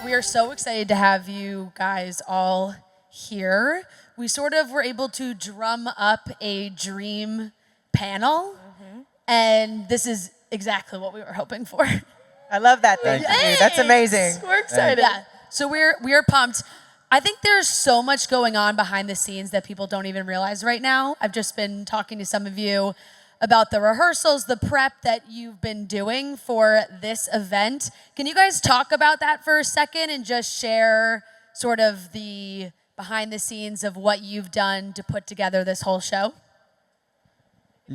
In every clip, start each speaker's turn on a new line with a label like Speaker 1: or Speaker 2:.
Speaker 1: We are so excited to have you guys all here. We sort of were able to drum up a dream panel, and this is exactly what we were hoping for.
Speaker 2: I love that. Thank you. That's amazing.
Speaker 1: We're excited. Yeah. So we're pumped. I think there's so much going on behind the scenes that people don't even realize right now. I've just been talking to some of you about the rehearsals, the prep that you've been doing for this event. Can you guys talk about that for a second and just share sort of the behind the scenes of what you've done to put together this whole show?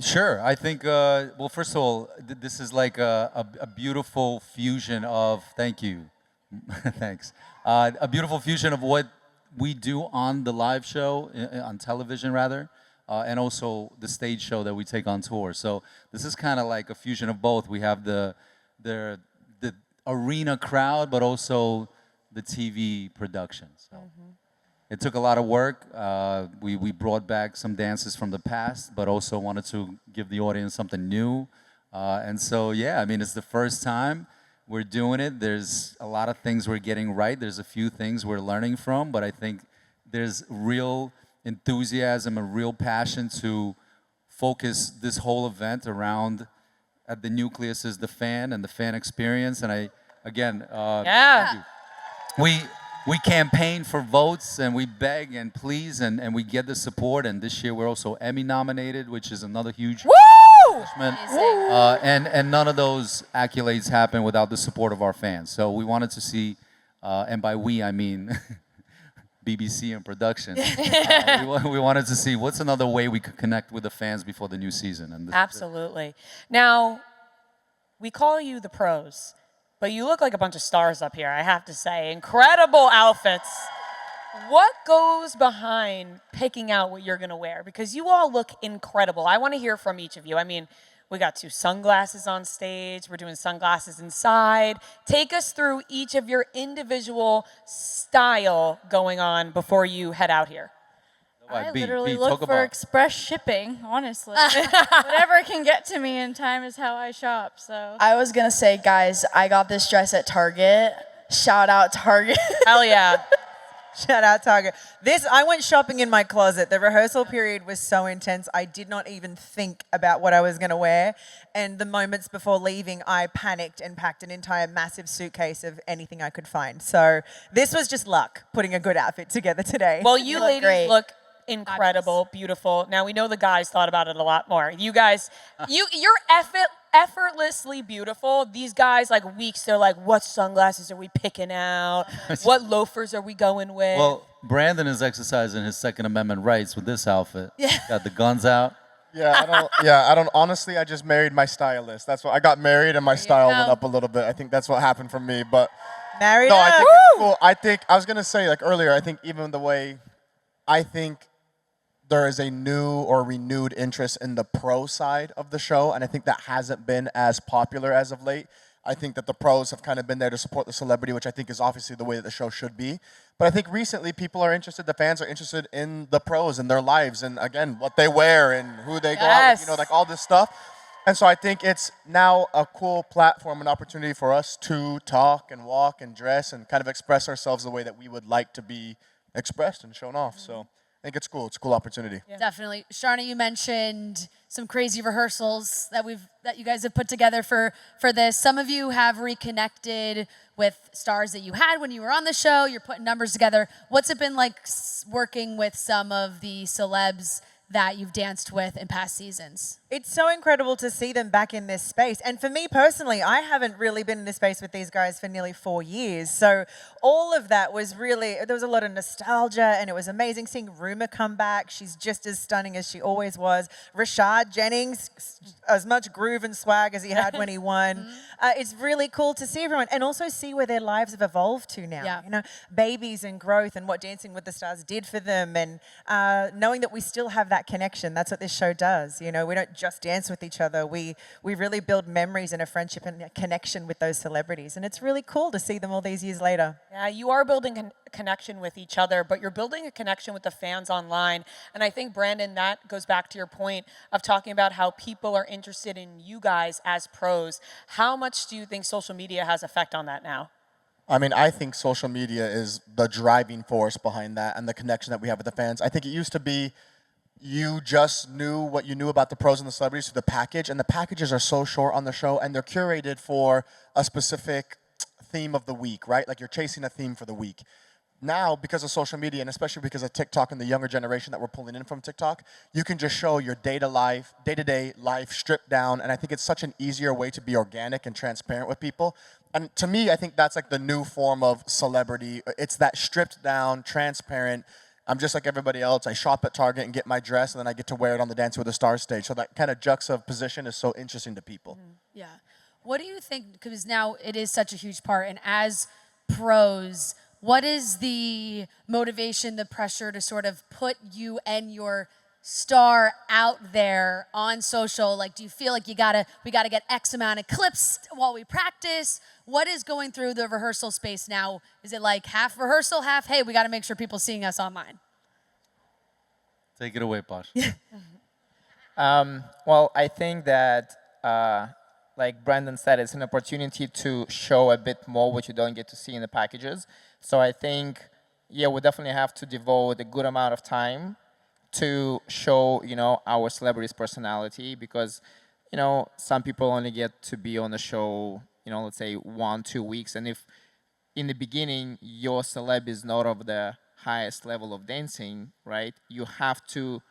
Speaker 3: Sure. I think, well, first of all, this is like a beautiful fusion of, thank you, thanks, a beautiful fusion of what we do on the live show, on television rather, and also the stage show that we take on tour. So this is kind of like a fusion of both. We have the arena crowd, but also the TV production. So. It took a lot of work. We brought back some dances from the past, but also wanted to give the audience something new. And so, yeah, I mean, it's the first time we're doing it. There's a lot of things we're getting right. There's a few things we're learning from, but I think there's real enthusiasm and real passion to focus this whole event around, at the nucleus is the fan and the fan experience. And we campaign for votes and we beg and please and we get the support. And this year we're also Emmy nominated, which is another huge accomplishment. And none of those accolades happen without the support of our fans. So we wanted to see, and by we I mean BBC and production. We wanted to see what's another way we could connect with the fans before the new season. And
Speaker 4: Absolutely. Now, we call you the pros. But you look like a bunch of stars up here, I have to say. Incredible outfits. What goes behind picking out what you're going to wear? Because you all look incredible. I want to hear from each of you. I mean, we got 2 sunglasses on stage. We're doing sunglasses inside. Take us through each of your individual style going on before you head out here.
Speaker 5: I literally look for express shipping, honestly. Whatever can get to me in time is how I shop, so.
Speaker 6: I was gonna say, guys, I got this dress at Target. Shout out Target.
Speaker 4: Hell yeah.
Speaker 2: Shout out Target. I went shopping in my closet. The rehearsal period was so intense, I did not even think about what I was going to wear. And the moments before leaving, I panicked and packed an entire massive suitcase of anything I could find. So this was just luck, putting a good outfit together today.
Speaker 4: Well, you ladies look incredible, beautiful. Now, we know the guys thought about it a lot more. You guys, you're effortlessly beautiful. These guys, like weeks, they're like, what sunglasses are we picking out? What loafers are we going with?
Speaker 3: Well, Brandon is exercising his Second Amendment rights with this outfit. Yeah. Got the guns out.
Speaker 7: I don't, honestly, I just married my stylist. That's what, I got married and my style went up a little bit. I think that's what happened for me, but.
Speaker 2: Married?
Speaker 7: No, I think it's cool. I was going to say, like earlier, I think even the way, I think there is a new or renewed interest in the pro side of the show, and I think that hasn't been as popular as of late. I think that the pros have kind of been there to support the celebrity, which I think is obviously the way that the show should be. But I think recently people are interested, the fans are interested in the pros and their lives, and again, what they wear and who they go out with, like all this stuff. And so I think it's now a cool platform, an opportunity for us to talk and walk and dress and kind of express ourselves the way that we would like to be expressed and shown off. So I think it's cool. It's a cool opportunity.
Speaker 1: Yeah. Definitely. Sharna, you mentioned some crazy rehearsals that you guys have put together for this. Some of you have reconnected with stars that you had when you were on the show. You're putting numbers together. What's it been like working with some of the celebs that you've danced with in past seasons?
Speaker 2: It's so incredible to see them back in this space. And for me personally, I haven't really been in this space with these guys for nearly 4 years. So all of that was really, there was a lot of nostalgia, and it was amazing seeing Rumor come back. She's just as stunning as she always was. Rashad Jennings, as much groove and swag as he had when he won. It's really cool to see everyone and also see where their lives have evolved to now.
Speaker 1: Yeah.
Speaker 2: You know, babies and growth and what Dancing with the Stars did for them, and knowing that we still have that connection. That's what this show does. You know, we don't just dance with each other. We really build memories and a friendship and a connection with those celebrities. And it's really cool to see them all these years later.
Speaker 4: Yeah, you are building a connection with each other, but you're building a connection with the fans online. And I think, Brandon, that goes back to your point of talking about how people are interested in you guys as pros. How much do you think social media has effect on that now?
Speaker 7: I mean, I think social media is the driving force behind that and the connection that we have with the fans. I think it used to be you just knew what you knew about the pros and the celebrities through the package, and the packages are so short on the show, and they're curated for a specific theme of the week, right? Like you're chasing a theme for the week. Now, because of social media, and especially because of TikTok and the younger generation that we're pulling in from TikTok, you can just show your day-to-day life stripped down, and I think it's such an easier way to be organic and transparent with people. And to me, I think that's like the new form of celebrity. It's that stripped down, transparent. I'm just like everybody else. I shop at Target and get my dress, and then I get to wear it on the Dancing with the Stars stage. So that kind of juxtaposition is so interesting to people.
Speaker 1: Yeah. What do you think, because now it is such a huge part, and as pros, what is the motivation, the pressure to sort of put you and your star out there on social? Like, do you feel like we gotta get X amount of clips while we practice? What is going through the rehearsal space now? Is it like half rehearsal, half, hey, we gotta make sure people seeing us online?
Speaker 3: Take it away, Pasha.
Speaker 8: Well, I think that, like Brandon said, it's an opportunity to show a bit more what you don't get to see in the packages. So I think, yeah, we definitely have to devote a good amount of time to show, our celebrities' personality, because, some people only get to be on the show, let's say 1-2 weeks. And if in the beginning your celeb is not of the highest level of dancing, right, you have to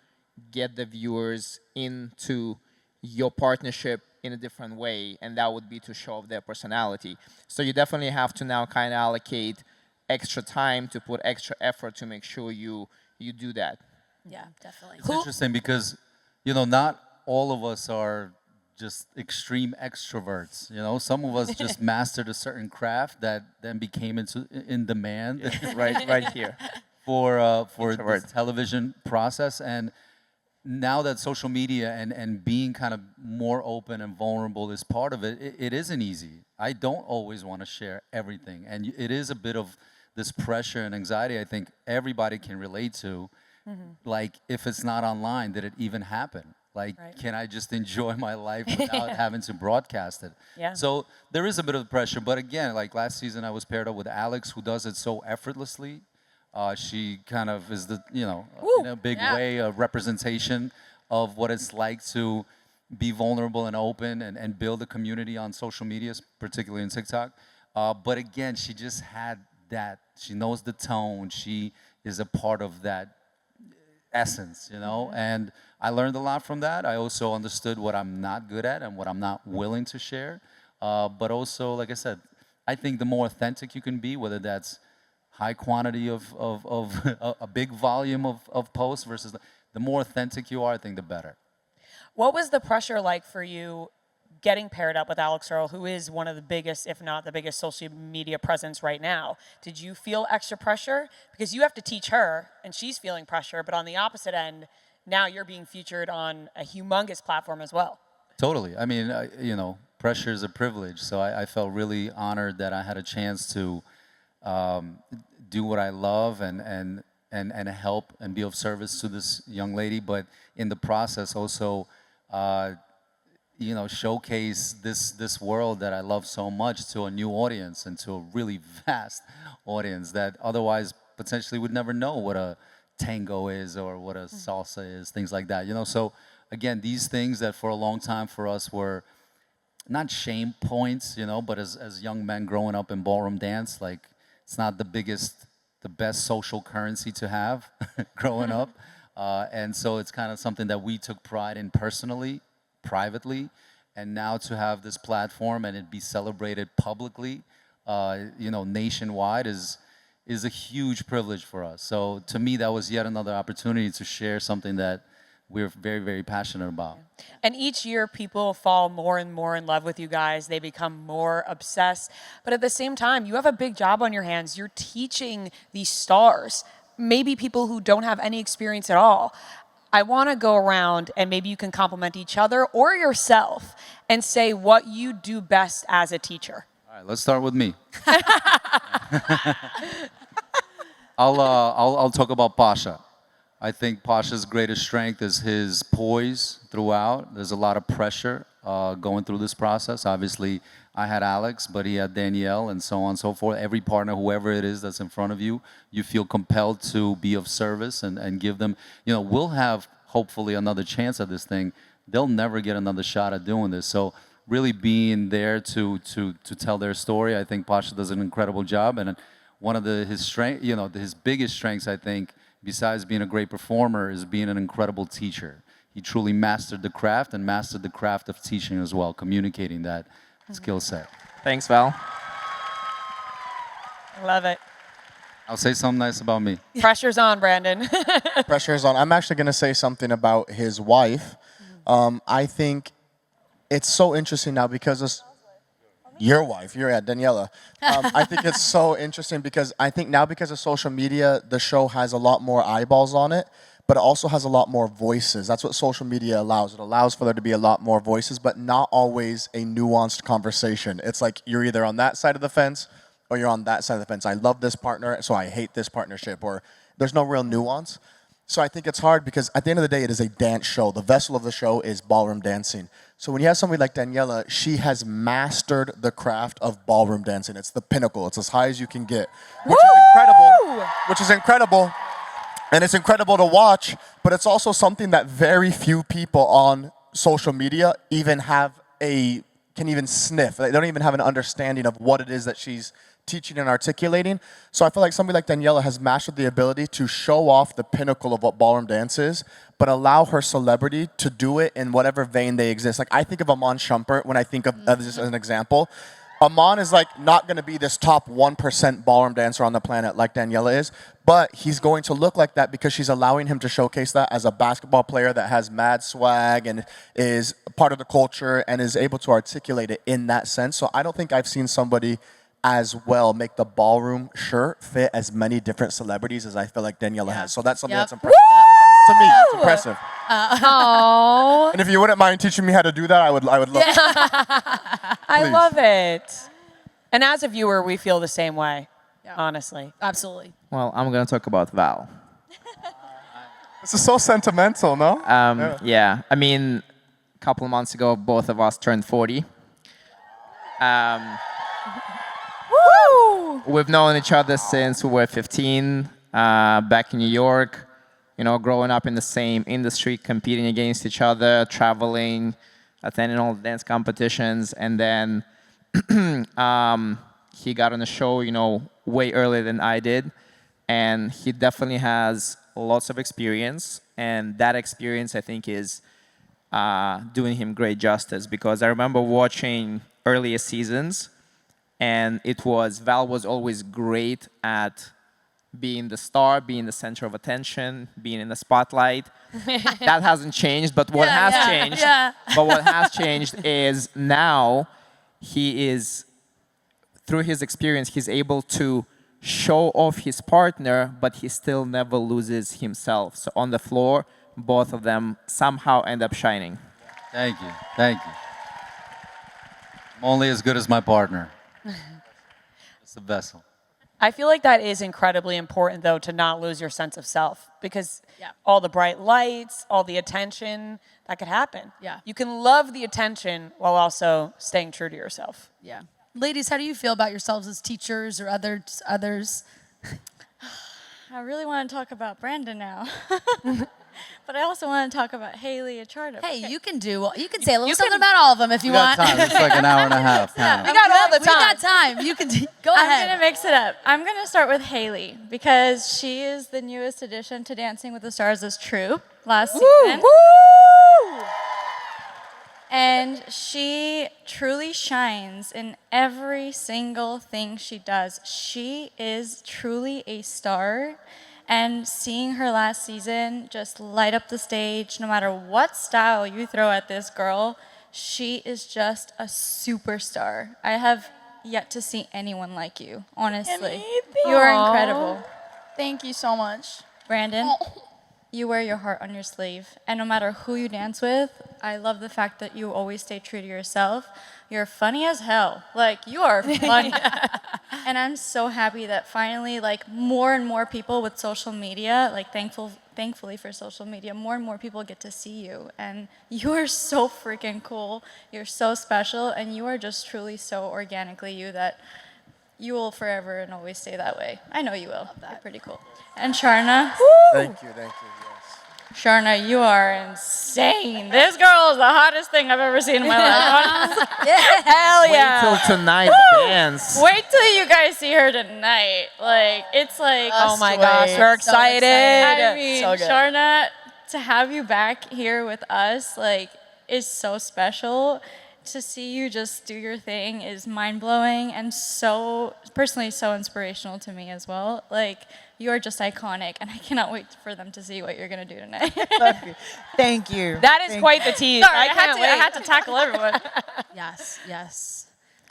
Speaker 8: get the viewers into your partnership in a different way, and that would be to show off their personality. So you definitely have to now kind of allocate extra time to put extra effort to make sure you do that.
Speaker 1: Yeah, definitely.
Speaker 3: It's interesting because, not all of us are just extreme extroverts. Some of us just mastered a certain craft that then became in demand.
Speaker 8: right here.
Speaker 3: For this television process. And now that social media and being kind of more open and vulnerable is part of it, it isn't easy. I don't always want to share everything. And it is a bit of this pressure and anxiety I think everybody can relate to. Like, if it's not online, did it even happen? Like, can I just enjoy my life without having to broadcast it?
Speaker 4: Yeah.
Speaker 3: So there is a bit of pressure. But again, like last season, I was paired up with Alex, who does it so effortlessly. She kind of is the, in a big way, a representation of what it's like to be vulnerable and open and build a community on social media, particularly in TikTok. But again, she just had that. She knows the tone. She is a part of that essence, and I learned a lot from that. I also understood what I'm not good at and what I'm not willing to share. But also, like I said, I think the more authentic you can be, whether that's high quantity of a big volume of posts versus the more authentic you are, I think the better.
Speaker 4: What was the pressure like for you getting paired up with Alex Earl, who is one of the biggest, if not the biggest, social media presence right now? Did you feel extra pressure? Because you have to teach her, and she's feeling pressure, but on the opposite end, now you're being featured on a humongous platform as well.
Speaker 3: Totally. I mean, pressure is a privilege, so I felt really honored that I had a chance to do what I love and help and be of service to this young lady, but in the process also showcase this world that I love so much to a new audience and to a really vast audience that otherwise potentially would never know what a tango is or what a salsa is, things like that. So again, these things that for a long time for us were not shame points, but as young men growing up in ballroom dance, like it's not the best social currency to have growing up. And so it's kind of something that we took pride in personally, privately, and now to have this platform and it be celebrated publicly, nationwide is a huge privilege for us. So to me, that was yet another opportunity to share something that we're very, very passionate about.
Speaker 4: And each year, people fall more and more in love with you guys. They become more obsessed. But at the same time, you have a big job on your hands. You're teaching these stars, maybe people who don't have any experience at all. I want to go around and maybe you can compliment each other or yourself and say what you do best as a teacher.
Speaker 3: All right, let's start with me. I'll talk about Pasha. I think Pasha's greatest strength is his poise throughout. There's a lot of pressure going through this process. Obviously, I had Alex, but he had Danielle, and so on and so forth. Every partner, whoever it is that's in front of you, you feel compelled to be of service and give them, we'll have hopefully another chance at this thing. They'll never get another shot at doing this. So really being there to tell their story, I think Pasha does an incredible job. And one of his strength, his biggest strengths, I think, besides being a great performer, is being an incredible teacher. He truly mastered the craft and mastered the craft of teaching as well, communicating that skill set.
Speaker 8: Thanks, Val.
Speaker 4: Love it.
Speaker 3: I'll say something nice about me.
Speaker 4: Pressure's on, Brandon.
Speaker 7: Pressure is on. I'm actually going to say something about his wife. I think it's so interesting now because of your wife, Daniella. I think it's so interesting because I think now because of social media, the show has a lot more eyeballs on it, but it also has a lot more voices. That's what social media allows. It allows for there to be a lot more voices, but not always a nuanced conversation. It's like you're either on that side of the fence or you're on that side of the fence. I love this partner, so I hate this partnership, or there's no real nuance. So I think it's hard because at the end of the day, it is a dance show. The vessel of the show is ballroom dancing. So when you have somebody like Daniella, she has mastered the craft of ballroom dancing. It's the pinnacle. It's as high as you can get, which is incredible. Which is incredible. And it's incredible to watch, but it's also something that very few people on social media even can even sniff. They don't even have an understanding of what it is that she's teaching and articulating. So I feel like somebody like Daniella has mastered the ability to show off the pinnacle of what ballroom dance is, but allow her celebrity to do it in whatever vein they exist. Like I think of Amon Shumpert when I think of this as an example. Amon is like not going to be this top 1% ballroom dancer on the planet like Daniella is, but he's going to look like that because she's allowing him to showcase that as a basketball player that has mad swag and is part of the culture and is able to articulate it in that sense. So I don't think I've seen somebody as well make the ballroom shirt fit as many different celebrities as I feel like Daniella has. So that's something that's impressive. To me, it's impressive. And if you wouldn't mind teaching me how to do that, I would love it.
Speaker 4: I love it. And as a viewer, we feel the same way, honestly.
Speaker 1: Absolutely.
Speaker 8: Well, I'm going to talk about Val.
Speaker 7: This is so sentimental, no?
Speaker 8: Yeah. I mean, a couple of months ago, both of us turned 40. We've known each other since we were 15, back in New York, growing up in the same industry, competing against each other, traveling, attending all the dance competitions. And then he got on the show, way earlier than I did. And he definitely has lots of experience. And that experience, I think, is doing him great justice. Because I remember watching earlier seasons, and Val was always great at being the star, being the center of attention, being in the spotlight. That hasn't changed, but what has changed is now he is, through his experience, he's able to show off his partner, but he still never loses himself. So on the floor, both of them somehow end up shining.
Speaker 3: Thank you. I'm only as good as my partner. It's the vessel.
Speaker 4: I feel like that is incredibly important, though, to not lose your sense of self, because all the bright lights, all the attention, that could happen.
Speaker 1: Yeah.
Speaker 4: You can love the attention while also staying true to yourself.
Speaker 1: Yeah. Ladies, how do you feel about yourselves as teachers or others?
Speaker 5: I really want to talk about Brandon now. But I also want to talk about Hailey and Sharna.
Speaker 1: Hey, you can say a little something about all of them if you want.
Speaker 3: Time. It's like an hour and a half.
Speaker 4: We got all the time.
Speaker 1: We got time. You can go ahead.
Speaker 5: I'm going to mix it up. I'm going to start with Hailey because she is the newest addition to Dancing with the Stars as True last season.
Speaker 4: Woo!
Speaker 5: And she truly shines in every single thing she does. She is truly a star. And seeing her last season just light up the stage, no matter what style you throw at this girl, she is just a superstar. I have yet to see anyone like you, honestly. You are incredible.
Speaker 6: Thank you so much.
Speaker 5: Brandon, you wear your heart on your sleeve. And no matter who you dance with, I love the fact that you always stay true to yourself. You're funny as hell. You are funny. And I'm so happy that finally, more and more people with social media, thankfully for social media, more and more people get to see you. And you are so freaking cool. You're so special. And you are just truly so organically you that you will forever and always stay that way. I know you will. You're pretty cool. And Sharna.
Speaker 7: Thank you, yes.
Speaker 5: Sharna, you are insane. This girl is the hottest thing I've ever seen in my life. Hell yeah.
Speaker 8: Wait till tonight's dance.
Speaker 5: Wait till you guys see her tonight. Like, it's like,
Speaker 4: Oh my gosh, we're excited.
Speaker 5: I mean,
Speaker 6: So good.
Speaker 5: Sharna, to have you back here with us, like, is so special. To see you just do your thing is mind-blowing and so, personally, so inspirational to me as well. Like, you are just iconic, and I cannot wait for them to see what you're going to do tonight.
Speaker 2: Love you. Thank you.
Speaker 4: That is
Speaker 2: Thank
Speaker 4: quite the tease.
Speaker 5: Sorry,
Speaker 4: I can't wait.
Speaker 5: I had to tackle everyone.
Speaker 1: Yes, yes.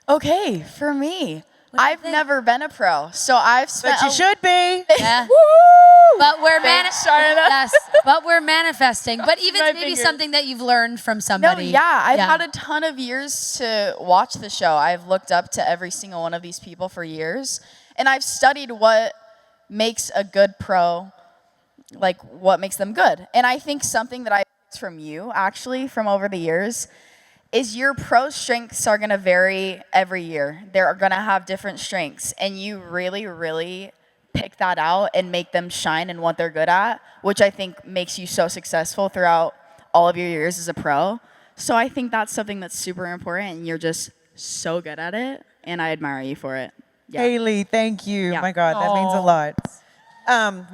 Speaker 6: Okay, for me, I've never been a pro, so I've spent.
Speaker 2: But you should be.
Speaker 1: Yeah. But we're yes, but we're manifesting. But even
Speaker 6: My
Speaker 1: maybe
Speaker 6: fingers.
Speaker 1: something that you've learned from
Speaker 6: No,
Speaker 1: somebody.
Speaker 6: yeah, I've had a ton of years to watch the show. I've looked up to every single one of these people for years, and I've studied what makes a good pro, like what makes them good. And I think something that I learned from you, actually, from over the years, is your pro strengths are going to vary every year. They're going to have different strengths, and you really, really pick that out and make them shine in what they're good at, which I think makes you so successful throughout all of your years as a pro. So I think that's something that's super important, and you're just so good at it, and I admire you for it. Yeah.
Speaker 2: Hailey, thank you.
Speaker 6: Yeah.
Speaker 2: My God, that means a lot.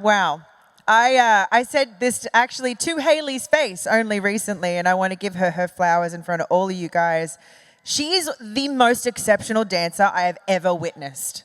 Speaker 2: Wow. I said this actually to Hailey's face only recently, and I want to give her her flowers in front of all of you guys. She is the most exceptional dancer I have ever witnessed.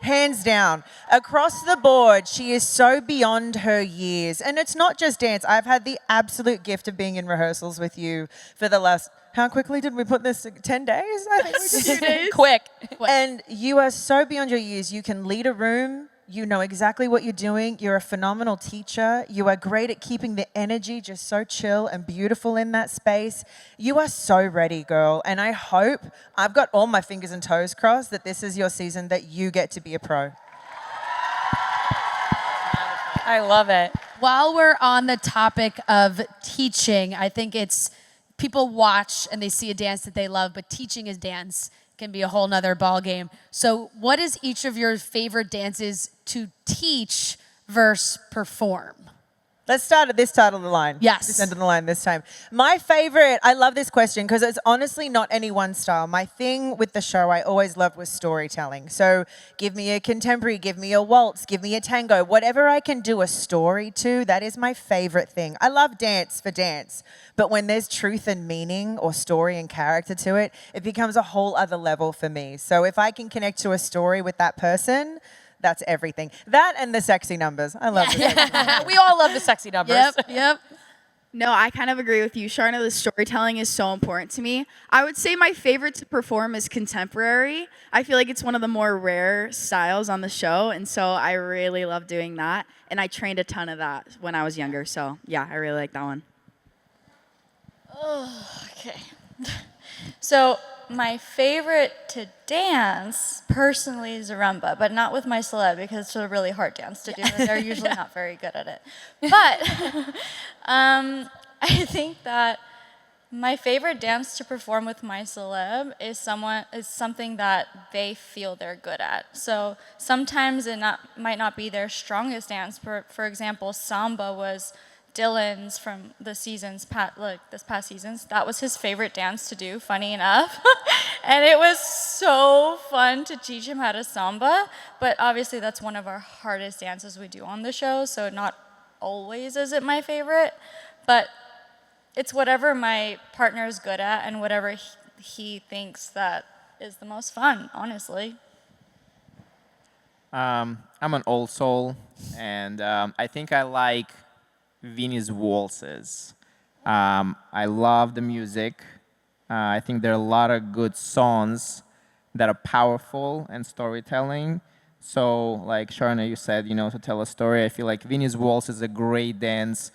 Speaker 2: Hands down. Across the board, she is so beyond her years. And it's not just dance. I've had the absolute gift of being in rehearsals with you for the last, how quickly did we put this? 10 days? I think we did 2 days.
Speaker 4: Quick.
Speaker 2: And you are so beyond your years. You can lead a room. You know exactly what you're doing. You're a phenomenal teacher. You are great at keeping the energy just so chill and beautiful in that space. You are so ready, girl. And I hope, I've got all my fingers and toes crossed, that this is your season that you get to be a pro.
Speaker 4: I love it.
Speaker 1: While we're on the topic of teaching, I think it's people watch and they see a dance that they love, but teaching a dance can be a whole nother ball game. So what is each of your favorite dances to teach versus perform?
Speaker 2: Let's start at this side of the line.
Speaker 1: Yes.
Speaker 2: This end of the line this time. My favorite, I love this question because it's honestly not any one style. My thing with the show I always loved was storytelling. So give me a contemporary, give me a waltz, give me a tango, whatever I can do a story to, that is my favorite thing. I love dance for dance, but when there's truth and meaning or story and character to it, it becomes a whole other level for me. So if I can connect to a story with that person, that's everything. That and the sexy numbers. I love the sexy numbers.
Speaker 4: We all love the sexy numbers.
Speaker 1: Yep.
Speaker 6: No, I kind of agree with you, Sharna. The storytelling is so important to me. I would say my favorite to perform is contemporary. I feel like it's one of the more rare styles on the show, and so I really love doing that. And I trained a ton of that when I was younger, so yeah, I really like that one.
Speaker 5: Okay. So my favorite to dance personally is rumba, but not with my celeb because it's a really hard dance to do, and they're usually not very good at it. But I think that my favorite dance to perform with my celeb is something that they feel they're good at. So sometimes it might not be their strongest dance. For example, samba was Dylan's from the seasons, this past seasons. That was his favorite dance to do, funny enough. And it was so fun to teach him how to samba. But obviously that's one of our hardest dances we do on the show, so not always is it my favorite. But it's whatever my partner is good at and whatever he thinks that is the most fun, honestly.
Speaker 8: I'm an old soul, and I think I like Vinny's waltzes. I love the music. I think there are a lot of good songs that are powerful and storytelling. So, like Sharna, you said, to tell a story. I feel like Vinny's waltz is a great dance,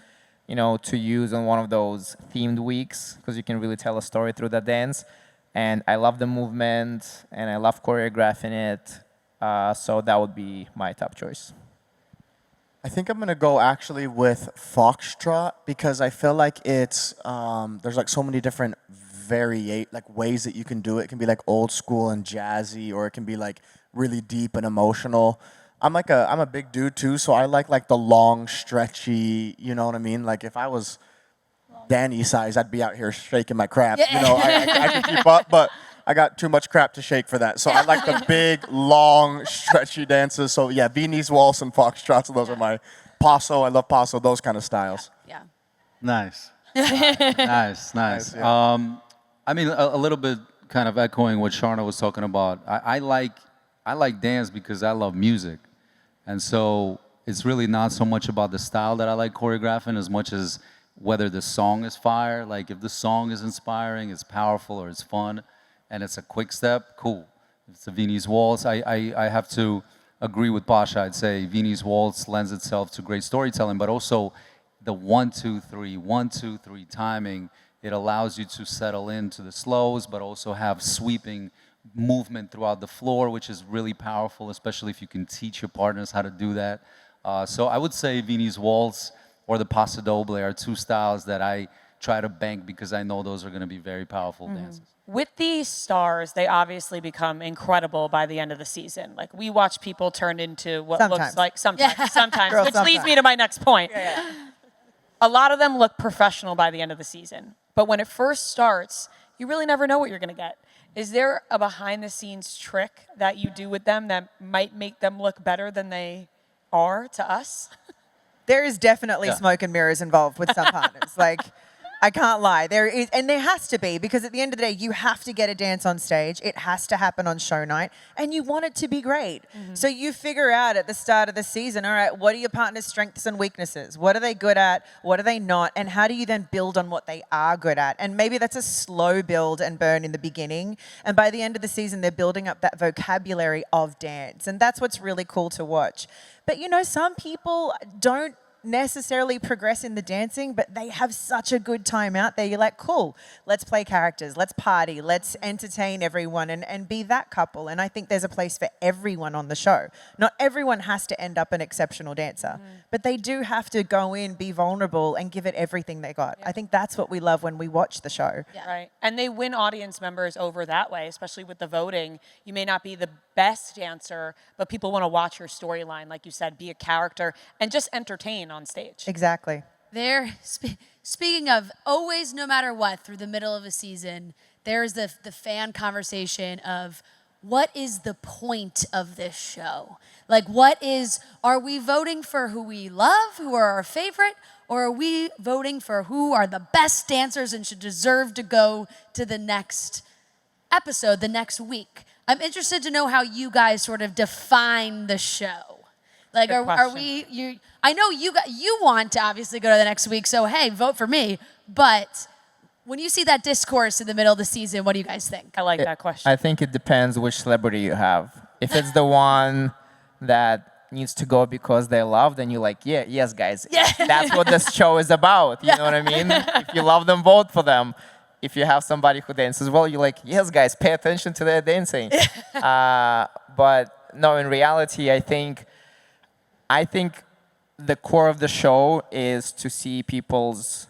Speaker 8: to use on one of those themed weeks because you can really tell a story through that dance. And I love the movement, and I love choreographing it. So that would be my top choice.
Speaker 7: I think I'm gonna go actually with foxtrot because I feel like it's there's like so many different ways that you can do it. It can be like old school and jazzy, or it can be like really deep and emotional. I'm a big dude too, so I like the long, stretchy. You know what I mean? Like if I was Danny size, I'd be out here shaking my crap.
Speaker 1: Yeah.
Speaker 7: You know, I can keep up, but I got too much crap to shake for that. So I like the big, long, stretchy dances. So yeah, Viennese waltz and foxtrots, those are my paso. I love paso, those kind of styles.
Speaker 1: Yeah.
Speaker 3: Nice. Nice.
Speaker 7: Nice, yeah.
Speaker 3: I mean, a little bit kind of echoing what Sharna was talking about. I like dance because I love music. And so it's really not so much about the style that I like choreographing as much as whether the song is fire. Like if the song is inspiring, it's powerful, or it's fun, and it's a quick step, cool. If it's a Viennese waltz, I have to agree with Pasha. I'd say Viennese waltz lends itself to great storytelling, but also the 1, 2, 3, 1, 2, 3 timing. It allows you to settle into the slows, but also have sweeping movement throughout the floor, which is really powerful, especially if you can teach your partners how to do that. So I would say Viennese waltz or the paso doble are two styles that I try to bank because I know those are going to be very powerful dances.
Speaker 4: With these stars, they obviously become incredible by the end of the season. Like we watch people turn into what looks
Speaker 2: Sometimes.
Speaker 4: like sometimes,
Speaker 2: Girl,
Speaker 4: which leads me to my next point. A lot of them look professional by the end of the season, but when it first starts, you really never know what you're going to get. Is there a behind-the-scenes trick that you do with them that might make them look better than they are to us?
Speaker 2: There is definitely
Speaker 3: Yeah.
Speaker 2: smoke and mirrors involved with some partners. Like, I can't lie. There is, and there has to be, because at the end of the day, you have to get a dance on stage. It has to happen on show night, and you want it to be great. So you figure out at the start of the season, all right, what are your partner's strengths and weaknesses? What are they good at? What are they not? And how do you then build on what they are good at? And maybe that's a slow build and burn in the beginning. And by the end of the season, they're building up that vocabulary of dance. And that's what's really cool to watch. But you know, some people don't necessarily progress in the dancing, but they have such a good time out there. You're like, cool, let's play characters, let's party, let's entertain everyone and be that couple. And I think there's a place for everyone on the show. Not everyone has to end up an exceptional dancer, but they do have to go in, be vulnerable, and give it everything they got. I think that's what we love when we watch the show.
Speaker 1: Yeah.
Speaker 4: Right. And they win audience members over that way, especially with the voting. You may not be the best dancer, but people want to watch your storyline, like you said, be a character, and just entertain on stage.
Speaker 2: Exactly.
Speaker 1: Speaking of always, no matter what, through the middle of a season, there's the fan conversation of what is the point of this show? Like, are we voting for who we love, who are our favorite, or are we voting for who are the best dancers and should deserve to go to the next episode, the next week? I'm interested to know how you guys sort of define the show. Like,
Speaker 4: Good
Speaker 1: are we? I know you want to obviously go to the next week, so hey, vote for me. But when you see that discourse in the middle of the season, what do you guys think?
Speaker 4: I like that question.
Speaker 8: I think it depends which celebrity you have. If it's the one that needs to go because they love, then you're like, yeah, yes, guys.
Speaker 1: Yeah.
Speaker 8: That's what this show is about. You know what I mean? If you love them, vote for them. If you have somebody who dances well, you're like, yes, guys, pay attention to their dancing. But no, in reality, I think the core of the show is to see people's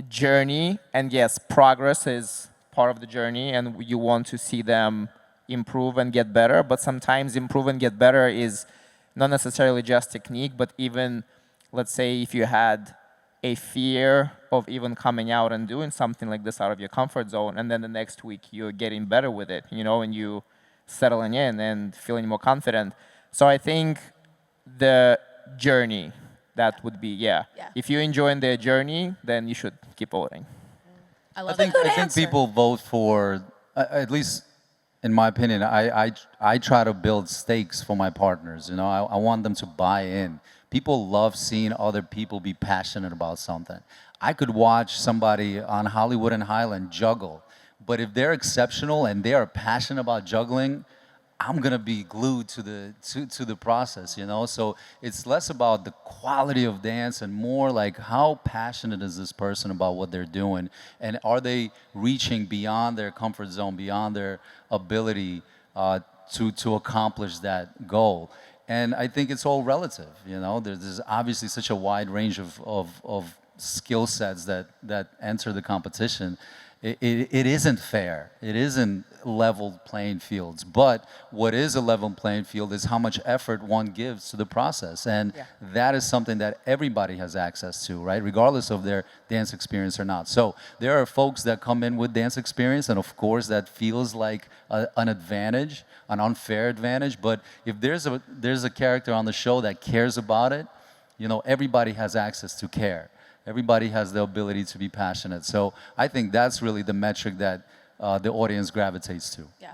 Speaker 8: journey. And yes, progress is part of the journey, and you want to see them improve and get better. But sometimes improve and get better is not necessarily just technique, but even, let's say, if you had a fear of even coming out and doing something like this out of your comfort zone, and then the next week you're getting better with it, you know, and you settling in and feeling more confident. So I think the journey, that would be,
Speaker 1: Yeah.
Speaker 8: If you're enjoying their journey, then you should keep voting.
Speaker 1: I
Speaker 3: think people vote for, at least in my opinion, I try to build stakes for my partners. You know, I want them to buy in. People love seeing other people be passionate about something. I could watch somebody on Hollywood and Highland juggle, but if they're exceptional and they are passionate about juggling, I'm gonna be glued to the process, you know. So it's less about the quality of dance and more like how passionate is this person about what they're doing, and are they reaching beyond their comfort zone, beyond their ability to accomplish that goal. And I think it's all relative, you know. There's obviously such a wide range of skill sets that enter the competition. It isn't fair. It isn't level playing fields. But what is a level playing field is how much effort one gives to the process. And that is something that everybody has access to, right? Regardless of their dance experience or not. So there are folks that come in with dance experience, and of course that feels like an advantage, an unfair advantage. But if there's a character on the show that cares about it, you know, everybody has access to care. Everybody has the ability to be passionate. So I think that's really the metric that the audience gravitates to.
Speaker 1: Yeah.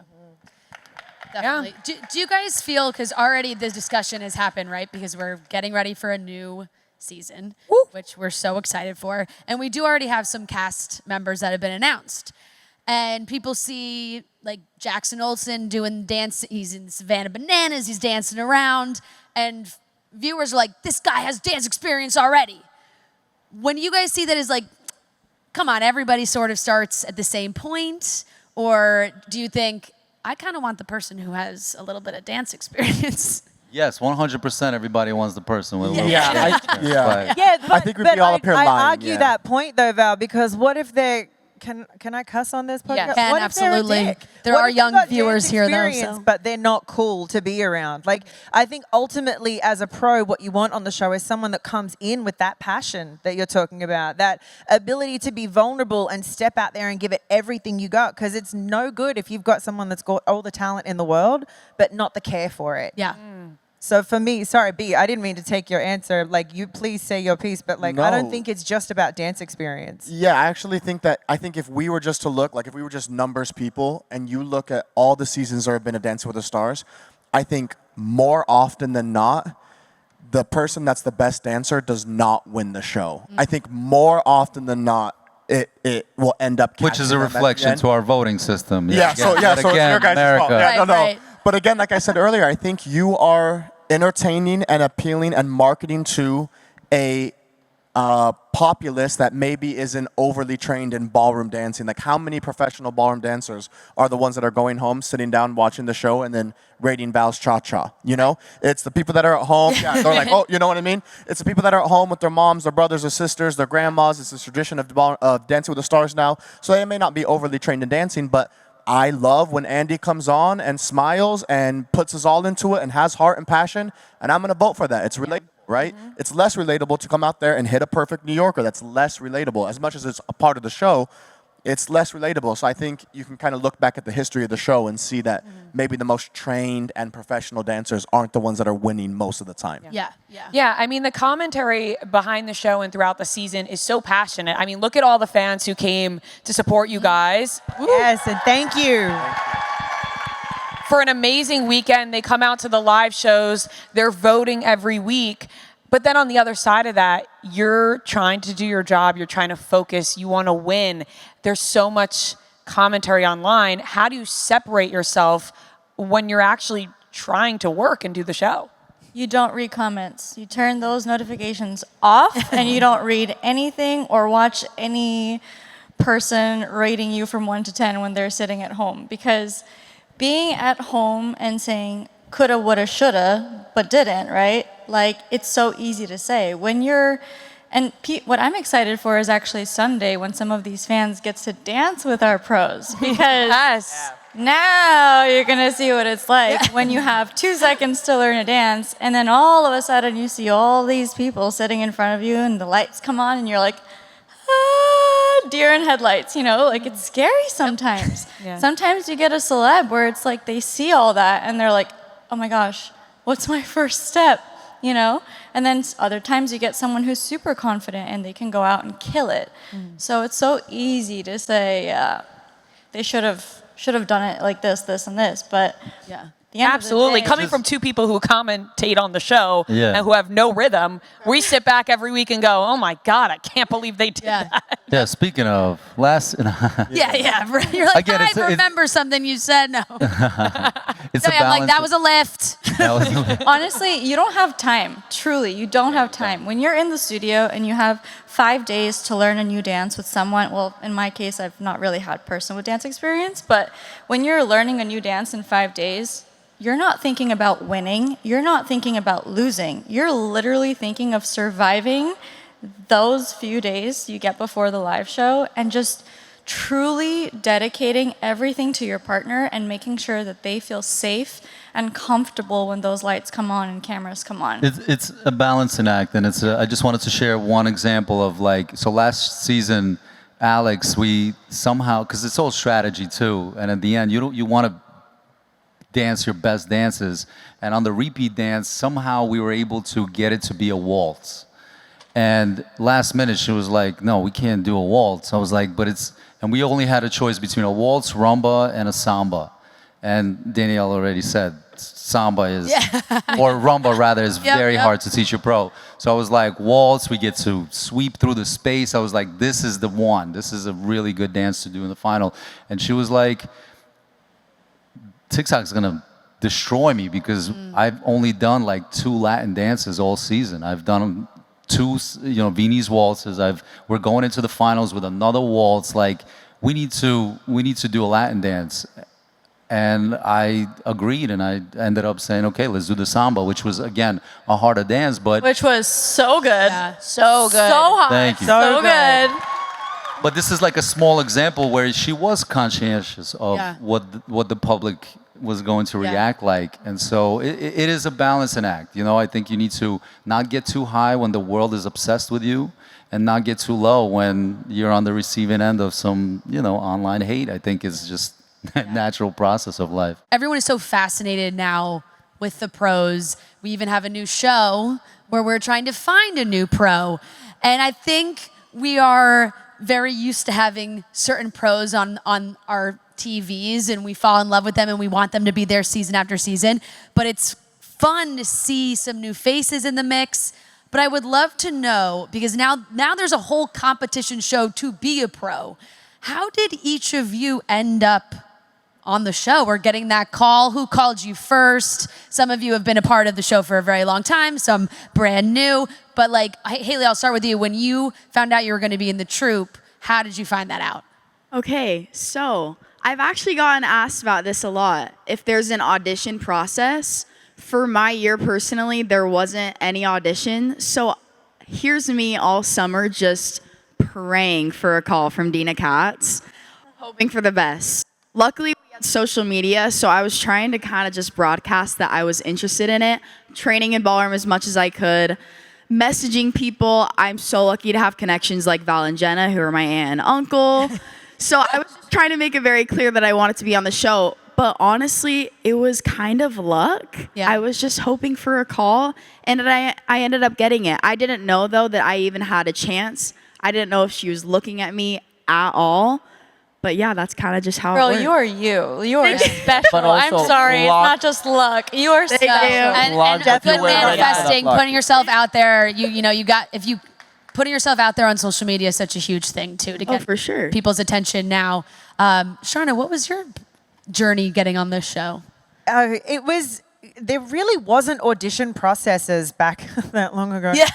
Speaker 1: Definitely. Do you guys feel, because already the discussion has happened, right? Because we're getting ready for a new season, which we're so excited for. And we do already have some cast members that have been announced. And people see like Jackson Olsen doing dance. He's in Savannah Bananas. He's dancing around. And viewers are like, this guy has dance experience already. When you guys see that as like, come on, everybody sort of starts at the same point? Or do you think, I kind of want the person who has a little bit of dance experience?
Speaker 3: Yes, 100% everybody wants the person with a little
Speaker 7: Yeah,
Speaker 3: but
Speaker 2: Yeah,
Speaker 7: I think we'd be all up here
Speaker 2: I
Speaker 7: lying,
Speaker 2: argue that point though, Val, because what if they're can I cuss on this podcast?
Speaker 1: Yeah, can,
Speaker 2: what if they're a
Speaker 1: absolutely.
Speaker 2: dick?
Speaker 1: There
Speaker 2: What
Speaker 1: are
Speaker 2: if they've
Speaker 1: young
Speaker 2: got
Speaker 1: viewers
Speaker 2: dance
Speaker 1: here, though,
Speaker 2: experience,
Speaker 1: so.
Speaker 2: but they're not cool to be around. Like, I think ultimately as a pro, what you want on the show is someone that comes in with that passion that you're talking about, that ability to be vulnerable and step out there and give it everything you got. Because it's no good if you've got someone that's got all the talent in the world, but not the care for it.
Speaker 1: Yeah.
Speaker 2: So for me, sorry, B, I didn't mean to take your answer. Like, you please say your piece, but like, I don't
Speaker 7: No.
Speaker 2: think it's just about dance experience.
Speaker 7: Yeah, I actually think that, if we were just to look, like if we were just numbers people and you look at all the seasons there have been of Dancing with the Stars, I think more often than not, the person that's the best dancer does not win the show. I think more often than not, it will end up
Speaker 3: which is a
Speaker 7: catching them at the
Speaker 3: reflection
Speaker 7: end.
Speaker 3: to our voting system.
Speaker 7: So it's your guys' fault.
Speaker 3: America.
Speaker 7: Yeah,
Speaker 1: Right, right.
Speaker 7: But again, like I said earlier, I think you are entertaining and appealing and marketing to a populace that maybe isn't overly trained in ballroom dancing. Like, how many professional ballroom dancers are the ones that are going home, sitting down, watching the show, and then rating Val's cha-cha? You know, it's the people that are at home. Yeah, they're like, oh, you know what I mean? It's the people that are at home with their moms, their brothers or sisters, their grandmas. It's the tradition of Dancing with the Stars now. So they may not be overly trained in dancing, but I love when Andy comes on and smiles and puts us all into it and has heart and passion, and I'm going to vote for that. It's relatable, right? It's less relatable to come out there and hit a perfect New Yorker. That's less relatable. As much as it's a part of the show, it's less relatable. So I think you can kind of look back at the history of the show and see that maybe the most trained and professional dancers aren't the ones that are winning most of the time.
Speaker 1: Yeah.
Speaker 4: Yeah, I mean, the commentary behind the show and throughout the season is so passionate. I mean, look at all the fans who came to support you guys.
Speaker 2: Yes, and thank you.
Speaker 4: For an amazing weekend. They come out to the live shows. They're voting every week. But then on the other side of that, you're trying to do your job. You're trying to focus. You want to win. There's so much commentary online. How do you separate yourself when you're actually trying to work and do the show?
Speaker 5: You don't read comments. You turn those notifications off and you don't read anything or watch any person rating you from 1 to 10 when they're sitting at home. Because being at home and saying coulda, woulda, shoulda, but didn't, right? Like, it's so easy to say. When you're, and what I'm excited for is actually Sunday when some of these fans gets to dance with our pros. Because
Speaker 4: Yes.
Speaker 5: now you're going to see what it's like when you have 2 seconds to learn a dance, and then all of a sudden you see all these people sitting in front of you, and the lights come on, and you're like, deer in headlights, you know? Like, it's scary sometimes.
Speaker 4: Yeah.
Speaker 5: Sometimes you get a celeb where it's like they see all that, and they're like, oh my gosh, what's my first step, you know? And then other times you get someone who's super confident, and they can go out and kill it. So it's so easy to say, they should have done it like this, this, and this, but
Speaker 1: Yeah.
Speaker 5: the end
Speaker 4: Absolutely.
Speaker 5: of the day,
Speaker 4: Coming from two people who commentate on the show
Speaker 3: Yeah.
Speaker 4: and who have no rhythm, we sit back every week and go, oh my God, I can't believe they did
Speaker 1: Yeah.
Speaker 4: that.
Speaker 3: Yeah, speaking of,
Speaker 1: Yeah. You're like,
Speaker 3: Again, it's-
Speaker 1: I remember something you said. No.
Speaker 3: it's a
Speaker 1: I'm like,
Speaker 3: balance.
Speaker 1: that was a lift.
Speaker 5: honestly, you don't have time. Truly, you don't have time. When you're in the studio and you have 5 days to learn a new dance with someone, well, in my case, I've not really had person with dance experience, but when you're learning a new dance in 5 days, you're not thinking about winning. You're not thinking about losing. You're literally thinking of surviving those few days you get before the live show and just truly dedicating everything to your partner and making sure that they feel safe and comfortable when those lights come on and cameras come on.
Speaker 3: It's a balancing act, and I just wanted to share one example of so last season, Alex, we somehow, because it's all strategy too, and at the end, you want to dance your best dances, and on the repeat dance, somehow we were able to get it to be a waltz. And last minute, she was like, no, we can't do a waltz. I was like, and we only had a choice between a waltz, rumba, and a samba. And Danielle already said, samba is, or rumba rather, is very hard to teach a pro. So I was like, waltz, we get to sweep through the space. I was like, this is the one. This is a really good dance to do in the final. And she was like, TikTok's gonna destroy me because I've only done like 2 Latin dances all season. I've done 2, Viennese waltzes. We're going into the finals with another waltz. Like we need to do a Latin dance. And I agreed, and I ended up saying, okay, let's do the samba, which was again a harder dance, but
Speaker 5: Which was so good.
Speaker 1: Yeah.
Speaker 5: So good. So hot.
Speaker 3: Thank you.
Speaker 5: So good.
Speaker 3: But this is like a small example where she was conscientious of what the public was going to react like. And so it is a balancing act. I think you need to not get too high when the world is obsessed with you and not get too low when you're on the receiving end of some, online hate. I think it's just a natural process of life.
Speaker 1: Everyone is so fascinated now with the pros. We even have a new show where we're trying to find a new pro. And I think we are very used to having certain pros on our TVs, and we fall in love with them and we want them to be there season after season. But it's fun to see some new faces in the mix. But I would love to know, because now there's a whole competition show to be a pro. How did each of you end up on the show or getting that call? Who called you first? Some of you have been a part of the show for a very long time, some brand new. But Hailey, I'll start with you. When you found out you were going to be in the troupe, how did you find that out?
Speaker 9: Okay, so I've actually gotten asked about this a lot. If there's an audition process, for my year personally, there wasn't any audition. So here's me all summer just praying for a call from Dina Katz, hoping for the best. Luckily, we had social media, so I was trying to kind of just broadcast that I was interested in it, training in ballroom as much as I could, messaging people. I'm so lucky to have connections like Val and Jenna, who are my aunt and uncle. So I was just trying to make it very clear that I wanted to be on the show. But honestly, it was kind of luck.
Speaker 1: Yeah.
Speaker 9: I was just hoping for a call, and I ended up getting it. I didn't know, though, that I even had a chance. I didn't know if she was looking at me at all. But yeah, that's kind of just how
Speaker 5: Girl,
Speaker 9: it worked.
Speaker 5: you are you. You are special.
Speaker 8: But
Speaker 5: I'm
Speaker 8: also
Speaker 5: sorry.
Speaker 8: luck.
Speaker 5: It's not just luck. You are special.
Speaker 1: And
Speaker 8: Luck,
Speaker 1: good
Speaker 8: you were ready for
Speaker 1: manifesting,
Speaker 8: that luck.
Speaker 1: putting yourself out there. If you putting yourself out there on social media is such a huge thing too to get
Speaker 9: for sure.
Speaker 1: people's attention now. Sharna, what was your journey getting on this show?
Speaker 2: There really wasn't audition processes back that long ago. Yeah.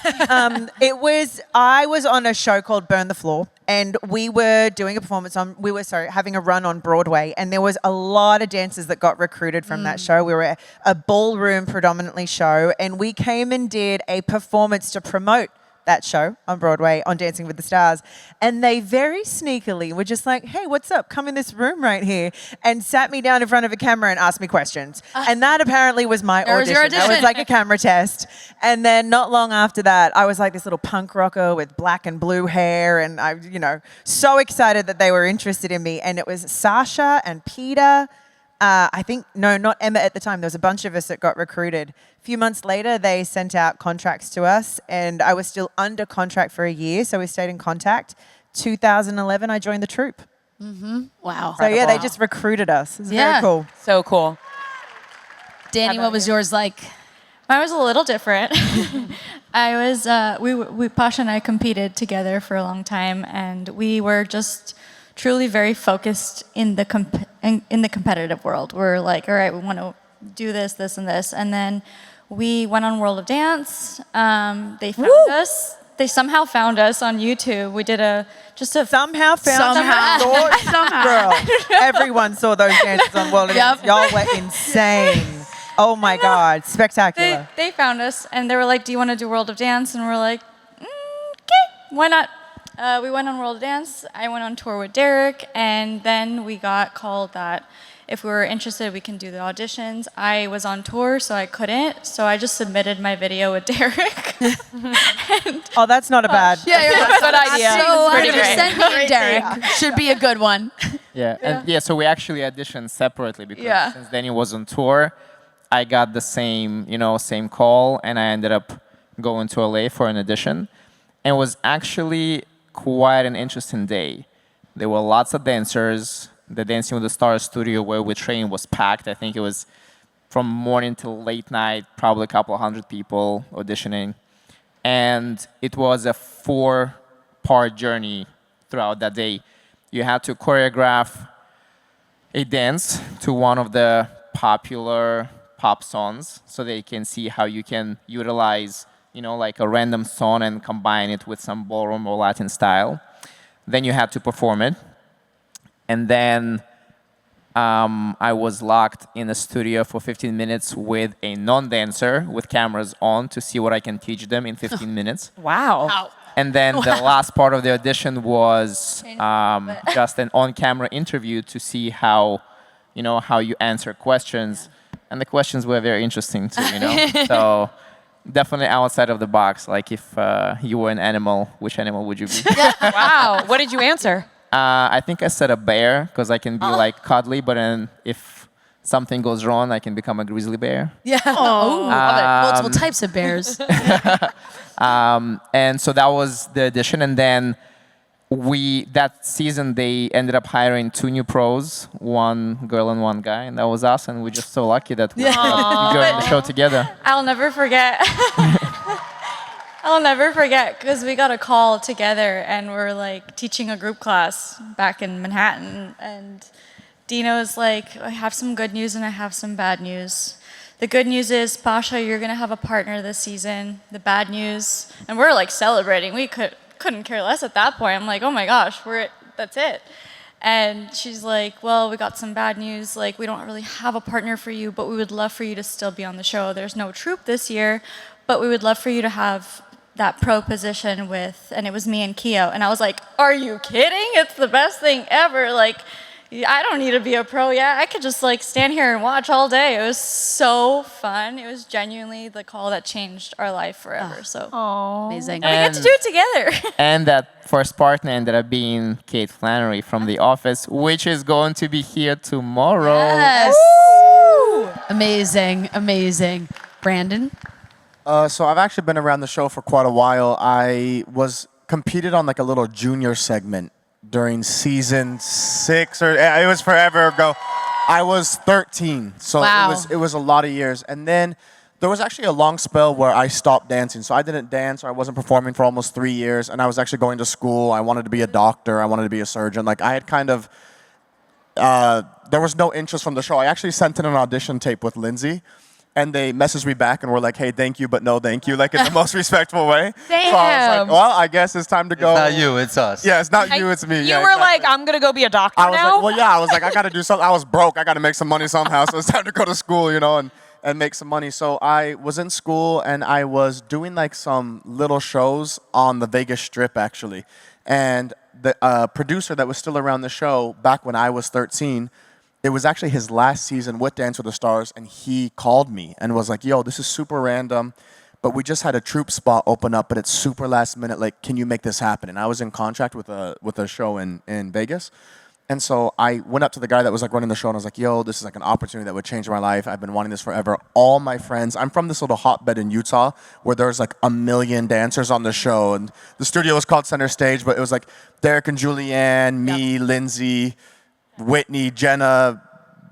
Speaker 2: I was on a show called Burn the Floor, and we were doing a performance having a run on Broadway, and there was a lot of dancers that got recruited from that show. We were a ballroom predominantly show, and we came and did a performance to promote that show on Broadway on Dancing with the Stars. And they very sneakily were just like, hey, what's up? Come in this room right here. And sat me down in front of a camera and asked me questions. And that apparently was my audition. That was like a camera test. And then not long after that, I was like this little punk rocker with black and blue hair. And I, so excited that they were interested in me. And it was Sasha and Peter. Not Emma at the time. There was a bunch of us that got recruited. A few months later, they sent out contracts to us, and I was still under contract for a year, so we stayed in contact. 2011, I joined the troupe.
Speaker 1: Wow.
Speaker 2: So yeah, they just recruited us. It was very cool.
Speaker 4: So cool.
Speaker 1: Danny, what was yours like?
Speaker 5: Mine was a little different. I was Pasha and I competed together for a long time, and we were just truly very focused in the competitive world. We're like, all right, we want to do this, this, and this, and then we went on World of Dance. They found us. They somehow found us on YouTube. We did
Speaker 2: somehow Girl, everyone saw those dances on World of Dance. Y'all were insane. Oh my God, spectacular.
Speaker 5: They found us and they were like, do you want to do World of Dance? And we're like, okay, why not? We went on World of Dance. I went on tour with Derek, and then we got called that if we were interested, we can do the auditions. I was on tour, so I couldn't. So I just submitted my video with Derek.
Speaker 2: Oh, that's not a bad.
Speaker 1: Yeah, you're
Speaker 4: Good idea.
Speaker 1: So
Speaker 4: Pretty great.
Speaker 1: send me and Derek. Should be a good one.
Speaker 8: Yeah, and yeah, so we actually auditioned separately because
Speaker 5: Yeah.
Speaker 8: since Danny was on tour, I got the same, same call, and I ended up going to LA for an audition. And it was actually quite an interesting day. There were lots of dancers. The Dancing with the Stars studio where we trained was packed. I think it was from morning till late night, probably a couple of hundred people auditioning. And it was a 4-part journey throughout that day. You had to choreograph a dance to one of the popular pop songs so they can see how you can utilize, like a random song and combine it with some ballroom or Latin style. Then you had to perform it. And then I was locked in a studio for 15 minutes with a non-dancer with cameras on to see what I can teach them in 15 minutes.
Speaker 4: Wow.
Speaker 8: And then the last part of the audition was just an on-camera interview to see how you answer questions. And the questions were very interesting too, So definitely outside of the box. Like if you were an animal, which animal would you be?
Speaker 4: Wow. What did you answer?
Speaker 8: I think I said a bear because I can be like cuddly, but then if something goes wrong, I can become a grizzly bear.
Speaker 1: Yeah. Oh, love it. Multiple types of bears.
Speaker 8: And so that was the audition. And then that season, they ended up hiring 2 new pros, 1 girl and 1 guy. And that was us. And we're just so lucky that we ended up joining the show together.
Speaker 5: I'll never forget. I'll never forget because we got a call together and we're like teaching a group class back in Manhattan. And Dino's like, I have some good news and I have some bad news. The good news is, Pasha, you're going to have a partner this season. The bad news, and we're like celebrating. We couldn't care less at that point. I'm like, oh my gosh, that's it. And she's like, well, we got some bad news. Like, we don't really have a partner for you, but we would love for you to still be on the show. There's no troupe this year, but we would love for you to have that pro position with, and it was me and Keo. And I was like, are you kidding? It's the best thing ever. Like, I don't need to be a pro yet. I could just like stand here and watch all day. It was so fun. It was genuinely the call that changed our life forever. So
Speaker 1: Amazing.
Speaker 5: and we get to do it together.
Speaker 8: And that first partner ended up being Kate Flannery from The Office, which is going to be here tomorrow.
Speaker 1: Yes. Amazing. Amazing. Brandon?
Speaker 7: So I've actually been around the show for quite a while. I was competed on like a little junior segment during season 6, or it was forever ago. I was 13, so
Speaker 1: Wow.
Speaker 7: it was a lot of years. And then there was actually a long spell where I stopped dancing. So I didn't dance, or I wasn't performing for almost 3 years. And I was actually going to school. I wanted to be a doctor. I wanted to be a surgeon. Like I had kind of, there was no interest from the show. I actually sent in an audition tape with Lindsay. And they messaged me back and were like, hey, thank you, but no thank you, like in the most respectful way.
Speaker 4: Damn.
Speaker 7: So I was like, well, I guess it's time to go.
Speaker 3: It's not you, it's us.
Speaker 7: Yeah, it's not you, it's me.
Speaker 4: You
Speaker 7: Yeah,
Speaker 4: were
Speaker 7: exactly.
Speaker 4: like, I'm going to go be a doctor
Speaker 7: I was
Speaker 4: now?
Speaker 7: like, well, yeah, I was like, I got to do something. I was broke. I got to make some money somehow. So it's time to go to school, and make some money. So I was in school and I was doing like some little shows on the Vegas Strip, actually. And the producer that was still around the show back when I was 13, it was actually his last season with Dance with the Stars, and he called me and was like, yo, this is super random, but we just had a troupe spot open up, but it's super last minute. Like, can you make this happen? And I was in contract with a show in Vegas. And so I went up to the guy that was like running the show, and I was like, yo, this is like an opportunity that would change my life. I've been wanting this forever. All my friends, I'm from this little hotbed in Utah where there's like 1 million dancers on the show. And the studio was called Center Stage, but it was like Derek and Julianne, me, Lindsay, Whitney, Jenna,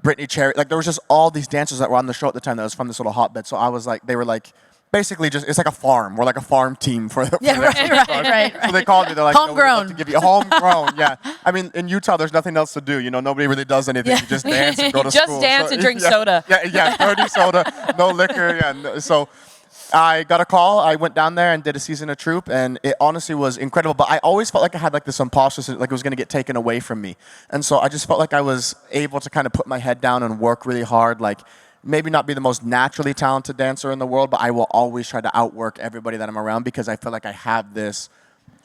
Speaker 7: Brittany Cherry. Like there was just all these dancers that were on the show at the time that was from this little hotbed. So I was like, they were like, basically just, it's like a farm. We're like a farm team for the
Speaker 1: Right.
Speaker 7: So they called me. They're like, "No, we'd love
Speaker 1: Homegrown.
Speaker 7: to give you homegrown." Yeah. I mean, in Utah, there's nothing else to do. Nobody really does anything. You just dance and go to
Speaker 4: Just
Speaker 7: school.
Speaker 4: dance and drink soda.
Speaker 7: Yeah, dirty soda, no liquor. Yeah. So I got a call. I went down there and did a season of troupe, and it honestly was incredible. But I always felt like I had like this imposter syndrome, like it was going to get taken away from me. And so I just felt like I was able to kind of put my head down and work really hard. Like maybe not be the most naturally talented dancer in the world, but I will always try to outwork everybody that I'm around because I feel like I have this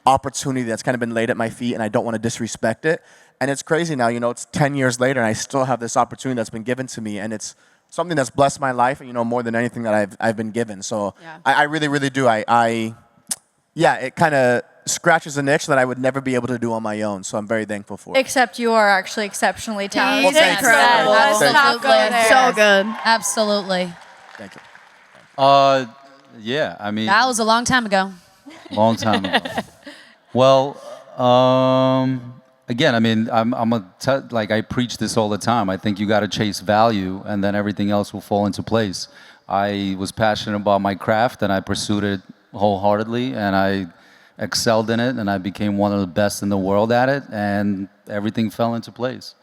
Speaker 7: opportunity that's kind of been laid at my feet and I don't want to disrespect it. And it's crazy now, it's 10 years later and I still have this opportunity that's been given to me, and it's something that's blessed my life, more than anything that I've been given. So I really, really do. It kind of scratches an itch that I would never be able to do on my own. So I'm very thankful for it.
Speaker 10: Except you are actually exceptionally talented.
Speaker 7: Well, thank you.
Speaker 10: Incredible.
Speaker 7: Thank you.
Speaker 1: Absolutely.
Speaker 9: So good.
Speaker 1: Absolutely.
Speaker 7: Thank you.
Speaker 3: Yeah, I mean,
Speaker 1: That was a long time ago.
Speaker 3: long time ago. Well, again, I mean, I preach this all the time. I think you got to chase value, and then everything else will fall into place. I was passionate about my craft, and I pursued it wholeheartedly, and I excelled in it, and I became one of the best in the world at it, and everything fell into place.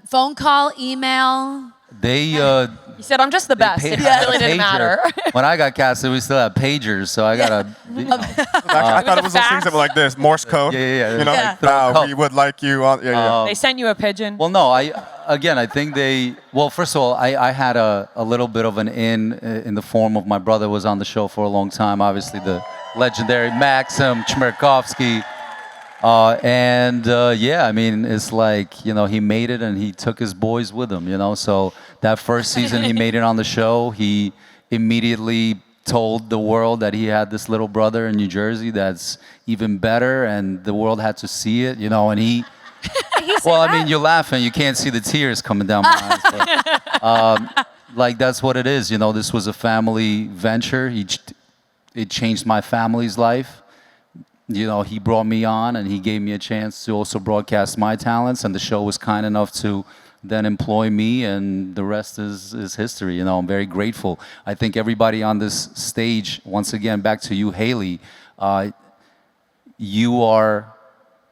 Speaker 1: Phone call, email.
Speaker 3: They
Speaker 4: You said I'm just the best. It really didn't matter.
Speaker 3: When I got casted, we still had pagers, so I got
Speaker 7: I thought it was those things that were like this, Morse code.
Speaker 3: Yeah.
Speaker 7: We would like you on.
Speaker 4: They sent you a pigeon.
Speaker 3: Well, no, I think first of all, I had a little bit of an in the form of my brother was on the show for a long time, obviously the legendary Maxim Chmerkovsky. I mean, it's like, he made it and he took his boys with him, so that first season he made it on the show, he immediately told the world that he had this little brother in New Jersey that's even better, and the world had to see it, and he well, I mean, you're laughing, you can't see the tears coming down my eyes, but that's what it is, this was a family venture. It changed my family's life. He brought me on and he gave me a chance to also broadcast my talents, and the show was kind enough to then employ me, and the rest is history. I'm very grateful. I think everybody on this stage, once again, back to you, Hailey, you are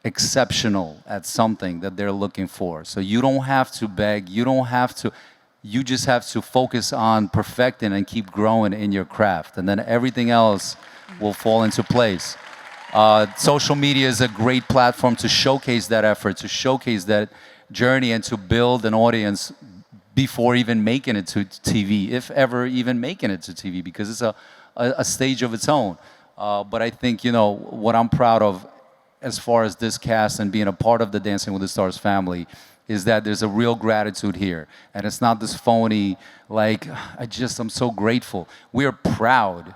Speaker 3: exceptional at something that they're looking for. So you don't have to beg, you just have to focus on perfecting and keep growing in your craft, and then everything else will fall into place. Social media is a great platform to showcase that effort, to showcase that journey, and to build an audience before even making it to TV, if ever even making it to TV, because it's a stage of its own. But I think, what I'm proud of as far as this cast and being a part of the Dancing with the Stars family is that there's a real gratitude here. And it's not this phony, I'm so grateful. We are proud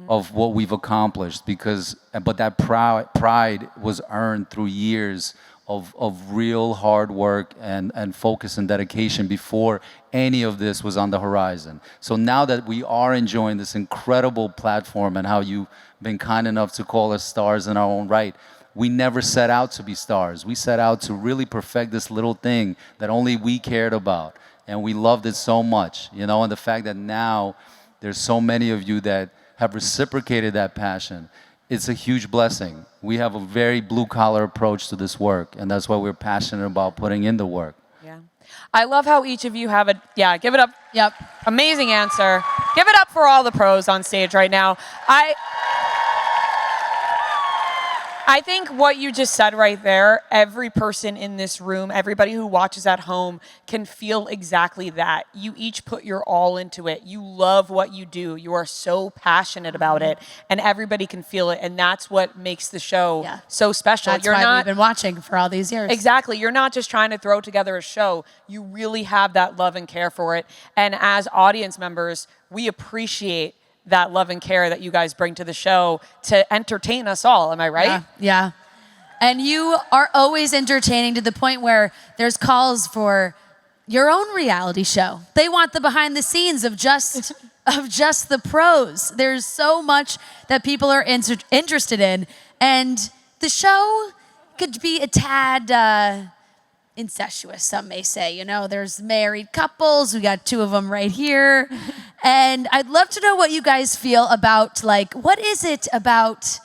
Speaker 3: of what we've accomplished, but that pride was earned through years of real hard work and focus and dedication before any of this was on the horizon. So now that we are enjoying this incredible platform and how you've been kind enough to call us stars in our own right, we never set out to be stars. We set out to really perfect this little thing that only we cared about, and we loved it so much, and the fact that now there's so many of you that have reciprocated that passion, it's a huge blessing. We have a very blue-collar approach to this work, and that's why we're passionate about putting in the work.
Speaker 4: Yeah. I love how each of you have give it up.
Speaker 1: Yep.
Speaker 4: Amazing answer. Give it up for all the pros on stage right now. I think what you just said right there, every person in this room, everybody who watches at home can feel exactly that. You each put your all into it. You love what you do. You are so passionate about it, and everybody can feel it, and that's what makes the show so special.
Speaker 1: That's why we've been watching for all these years.
Speaker 4: Exactly. You're not just trying to throw together a show. You really have that love and care for it, and as audience members, we appreciate that love and care that you guys bring to the show to entertain us all. Am I right?
Speaker 1: Yeah. And you are always entertaining to the point where there's calls for your own reality show. They want the behind the scenes of just the pros. There's so much that people are interested in, and the show could be a tad incestuous, some may say. There's married couples. We got two of them right here. And I'd love to know what you guys feel about, what is it about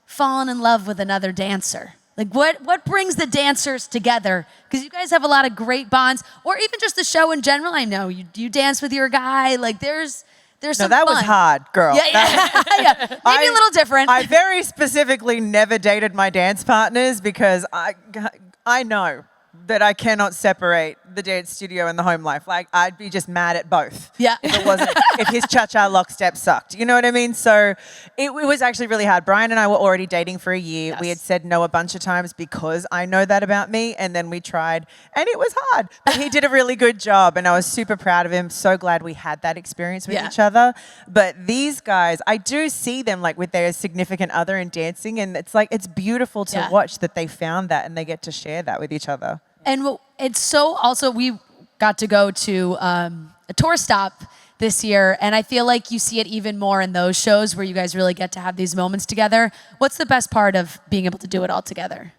Speaker 1: falling in love with another dancer? What brings the dancers together? Because you guys have a lot of great bonds, or even just the show in general. I know you dance with your guy. There's some
Speaker 2: that
Speaker 1: fun.
Speaker 2: was hard, girl.
Speaker 1: Yeah. Maybe a little different.
Speaker 2: I very specifically never dated my dance partners because I know that I cannot separate the dance studio and the home life. Like, I'd be just mad at both.
Speaker 1: Yeah.
Speaker 2: If it wasn't, if his cha-cha lockstep sucked. You know what I mean? So it was actually really hard. Brian and I were already dating for a year.
Speaker 1: Yes.
Speaker 2: We had said no a bunch of times because I know that about me. And then we tried and it was hard. But he did a really good job and I was super proud of him. So glad we had that experience with each other. But these guys, I do see them like with their significant other in dancing. And it's like, it's beautiful to watch that they found that and they get to share that with each other.
Speaker 1: And it's so also, we got to go to a tour stop this year, and I feel like you see it even more in those shows where you guys really get to have these moments together. What's the best part of being able to do it all together?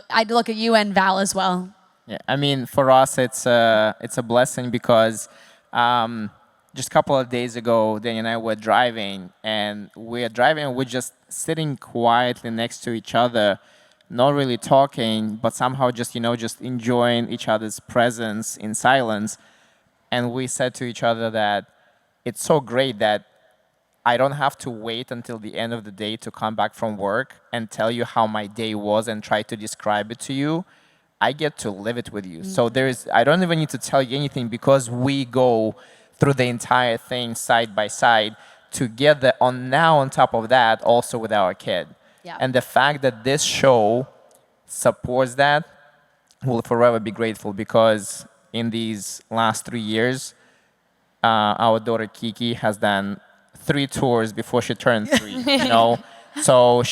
Speaker 1: I'd look at you and Val as well.
Speaker 8: Yeah, I mean, for us, it's a blessing because just a couple of days ago, Danny and I were driving, and we're just sitting quietly next to each other, not really talking, but somehow just enjoying each other's presence in silence. And we said to each other that it's so great that I don't have to wait until the end of the day to come back from work and tell you how my day was and try to describe it to you. I get to live it with you. So I don't even need to tell you anything because we go through the entire thing side by side together. On top of that, also with our kid.
Speaker 1: Yeah.
Speaker 8: And the fact that this show supports that, will forever be grateful because in these last 3 years, our daughter Kiki has done 3 tours before she turned 3, So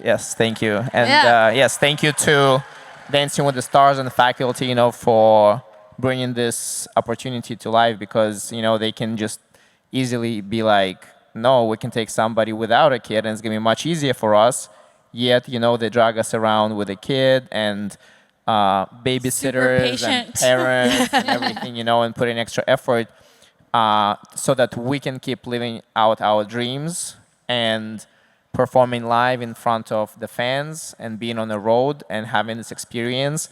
Speaker 8: yes, thank you. And yes, thank you to Dancing with the Stars and the faculty, for bringing this opportunity to life because, they can just easily be like, no, we can take somebody without a kid and it's going to be much easier for us. Yet, they drag us around with a kid and babysitters and parents and everything, and put in extra effort so that we can keep living out our dreams and performing live in front of the fans and being on the road and having this experience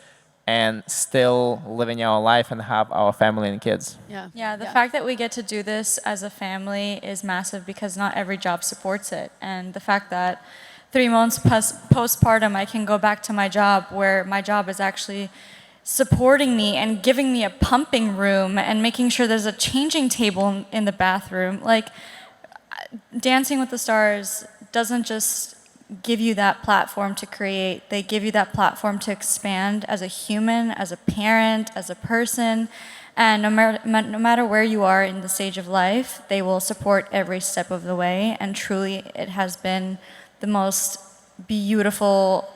Speaker 8: and still living our life and have our family and kids.
Speaker 5: Yeah, the fact that we get to do this as a family is massive because not every job supports it. And the fact that 3 months postpartum, I can go back to my job where my job is actually supporting me and giving me a pumping room and making sure there's a changing table in the bathroom. Like, Dancing with the Stars doesn't just give you that platform to create, they give you that platform to expand as a human, as a parent, as a person. And no matter where you are in the stage of life, they will support every step of the way. And truly, it has been the most beautiful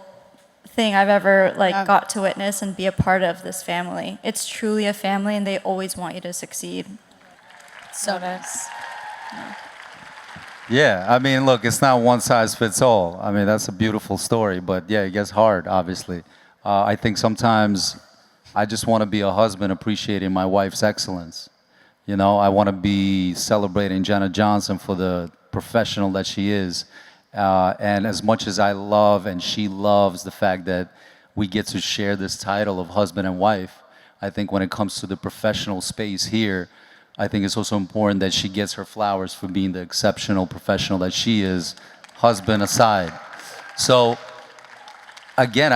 Speaker 5: thing I've ever got to witness and be a part of this family. It's truly a family, and they always want you to succeed.
Speaker 1: So nice.
Speaker 3: Yeah, I mean, look, it's not one size fits all. I mean, that's a beautiful story, but yeah, it gets hard, obviously. I think sometimes I just want to be a husband appreciating my wife's excellence. I want to be celebrating Jenna Johnson for the professional that she is. And as much as I love and she loves the fact that we get to share this title of husband and wife, I think when it comes to the professional space here, I think it's also important that she gets her flowers for being the exceptional professional that she is, husband aside. So, again,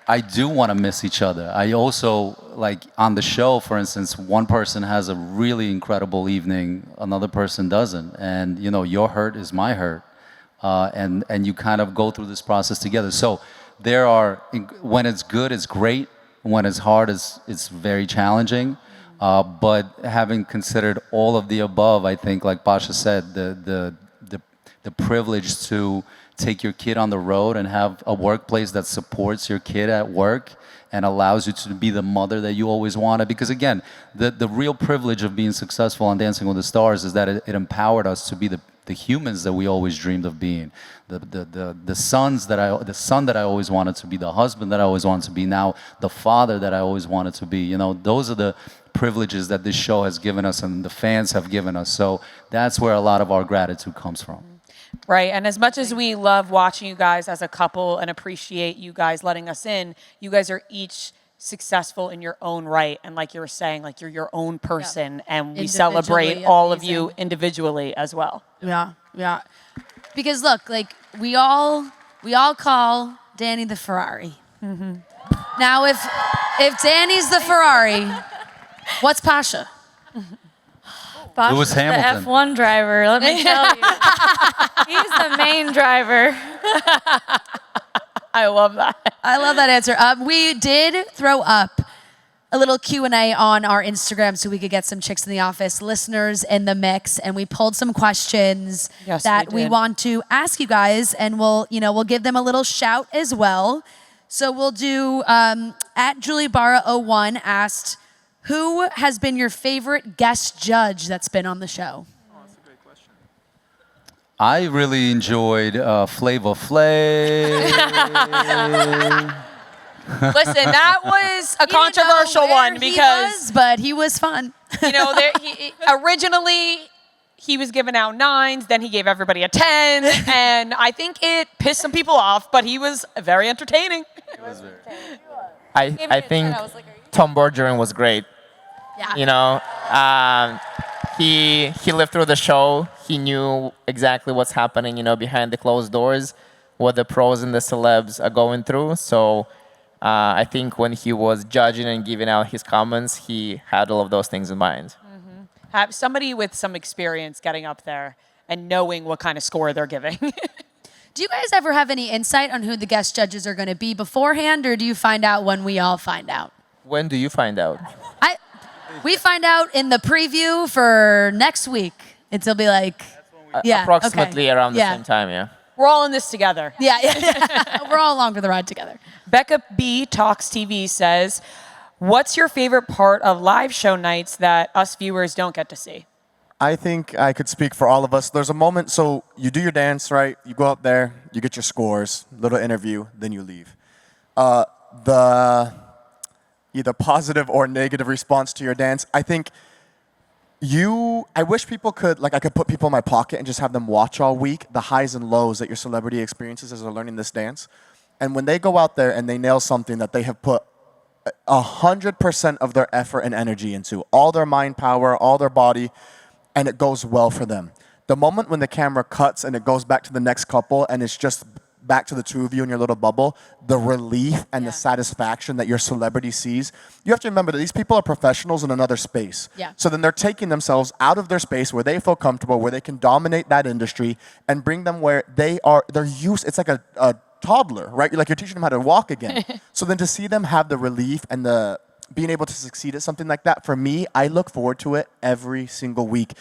Speaker 3: I do want to miss each other. I also, like on the show, for instance, one person has a really incredible evening, another person doesn't. And, your hurt is my hurt. And you kind of go through this process together. So when it's good, it's great. When it's hard, it's very challenging. But having considered all of the above, I think, like Pasha said, the privilege to take your kid on the road and have a workplace that supports your kid at work and allows you to be the mother that you always wanted. Because again, the real privilege of being successful on Dancing with the Stars is that it empowered us to be the humans that we always dreamed of being, the son that I always wanted to be, the husband that I always wanted to be, now the father that I always wanted to be. Those are the privileges that this show has given us and the fans have given us. So that's where a lot of our gratitude comes from.
Speaker 4: Right, and as much as we love watching you guys as a couple and appreciate you guys letting us in, you guys are each successful in your own right. And like you were saying, like you're your own person, and we celebrate all of you individually as well.
Speaker 1: Yeah. Because look, like we all call Danny the Ferrari. Mm-hmm. Now, If Danny's the Ferrari, what's Pasha?
Speaker 10: Pasha's
Speaker 3: Lewis Hamilton.
Speaker 10: the F1 driver, let me tell you. He's the main driver.
Speaker 4: I love that.
Speaker 1: I love that answer. We did throw up a little Q&A on our Instagram so we could get some Chicks in the Office listeners in the mix, and we pulled some questions that we want to ask you guys, and we'll give them a little shout as well. So we'll do at JulieBarra01 asked, who has been your favorite guest judge that's been on the show?
Speaker 3: I really enjoyed Flavor Flav.
Speaker 4: Listen, that was a controversial one because
Speaker 1: but he was fun.
Speaker 4: Originally he was giving out 9s, then he gave everybody a 10, and I think it pissed some people off, but he was very entertaining.
Speaker 8: I think Tom Bergeron was great.
Speaker 1: Yeah.
Speaker 8: He lived through the show. He knew exactly what's happening, behind the closed doors, what the pros and the celebs are going through. So I think when he was judging and giving out his comments, he had all of those things in mind.
Speaker 4: Have somebody with some experience getting up there and knowing what kind of score they're giving.
Speaker 1: Do you guys ever have any insight on who the guest judges are going to be beforehand, or do you find out when we all find out?
Speaker 8: When do you find out?
Speaker 1: We find out in the preview for next week. It'll be like,
Speaker 8: approximately around the same time, yeah.
Speaker 4: We're all in this together.
Speaker 1: Yeah. We're all along for the ride together.
Speaker 4: Becca B Talks TV says, what's your favorite part of live show nights that us viewers don't get to see?
Speaker 7: I think I could speak for all of us. There's a moment, so you do your dance, right? You go up there, you get your scores, little interview, then you leave. The either positive or negative response to your dance, I think I wish people could, I could put people in my pocket and just have them watch all week the highs and lows that your celebrity experiences as they're learning this dance. And when they go out there and they nail something that they have put 100% of their effort and energy into, all their mind power, all their body, and it goes well for them. The moment when the camera cuts and it goes back to the next couple and it's just back to the two of you in your little bubble, the relief and the satisfaction that your celebrity sees. You have to remember that these people are professionals in another space.
Speaker 1: Yeah.
Speaker 7: So then they're taking themselves out of their space where they feel comfortable, where they can dominate that industry and bring them where they're used. It's like a toddler, right? You're teaching them how to walk again. So then to see them have the relief and the being able to succeed at something like that, for me, I look forward to it every single week.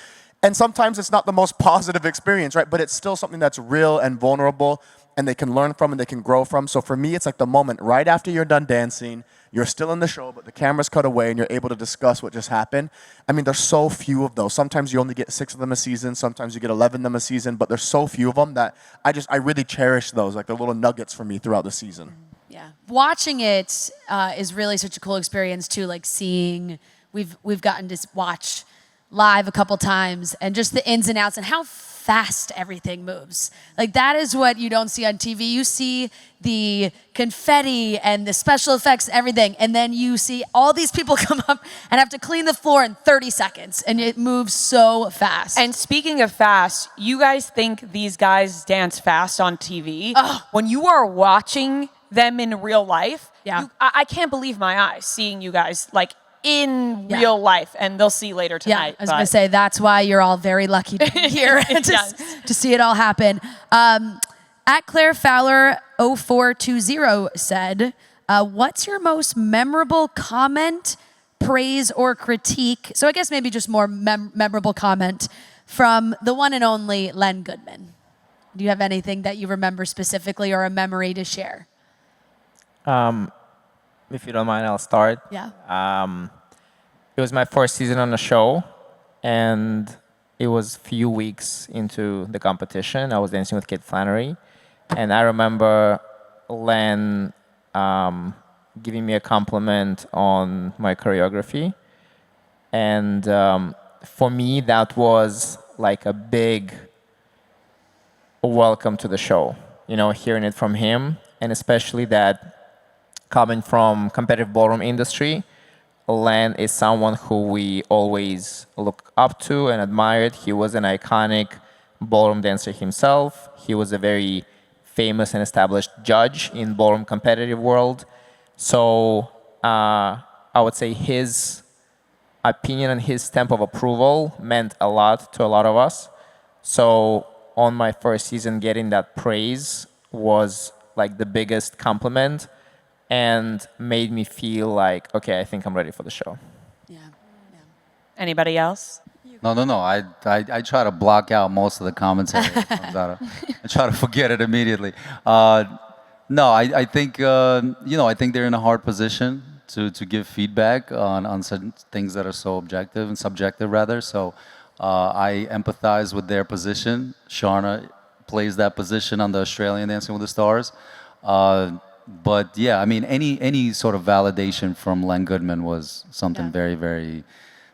Speaker 7: And sometimes it's not the most positive experience, right? But it's still something that's real and vulnerable and they can learn from and they can grow from. So for me, it's like the moment right after you're done dancing, you're still in the show, but the camera's cut away and you're able to discuss what just happened. I mean, there's so few of those. Sometimes you only get 6 of them a season. Sometimes you get 11 of them a season, but there's so few of them that I really cherish those, like the little nuggets for me throughout the season.
Speaker 1: Yeah. Watching it is really such a cool experience too, like seeing, we've gotten to watch live a couple times and just the ins and outs and how fast everything moves. Like that is what you don't see on TV. You see the confetti and the special effects and everything, and then you see all these people come up and have to clean the floor in 30 seconds, and it moves so fast.
Speaker 4: And speaking of fast, you guys think these guys dance fast on TV? When you are watching them in real life, I can't believe my eyes seeing you guys in real life, and they'll see later tonight.
Speaker 1: I was going to say, that's why you're all very lucky to be here to see it all happen. At Claire Fowler 0420 said, what's your most memorable comment, praise, or critique? So I guess maybe just more memorable comment from the one and only Len Goodman. Do you have anything that you remember specifically or a memory to share?
Speaker 8: If you don't mind, I'll start.
Speaker 1: Yeah.
Speaker 8: It was my first season on the show, and it was a few weeks into the competition. I was dancing with Kid Flannery, and I remember Len giving me a compliment on my choreography. And for me, that was like a big welcome to the show, hearing it from him, and especially that coming from competitive ballroom industry, Len is someone who we always look up to and admired. He was an iconic ballroom dancer himself. He was a very famous and established judge in ballroom competitive world. So I would say his opinion and his stamp of approval meant a lot to a lot of us. So on my first season, getting that praise was like the biggest compliment and made me feel like, okay, I think I'm ready for the show.
Speaker 4: Anybody else?
Speaker 3: No. I try to block out most of the commentary that comes out of. I try to forget it immediately. No, I think I think they're in a hard position to give feedback on certain things that are so objective and subjective rather. So I empathize with their position. Sharna plays that position on the Australian Dancing with the Stars. But yeah, I mean, any sort of validation from Len Goodman was something very, very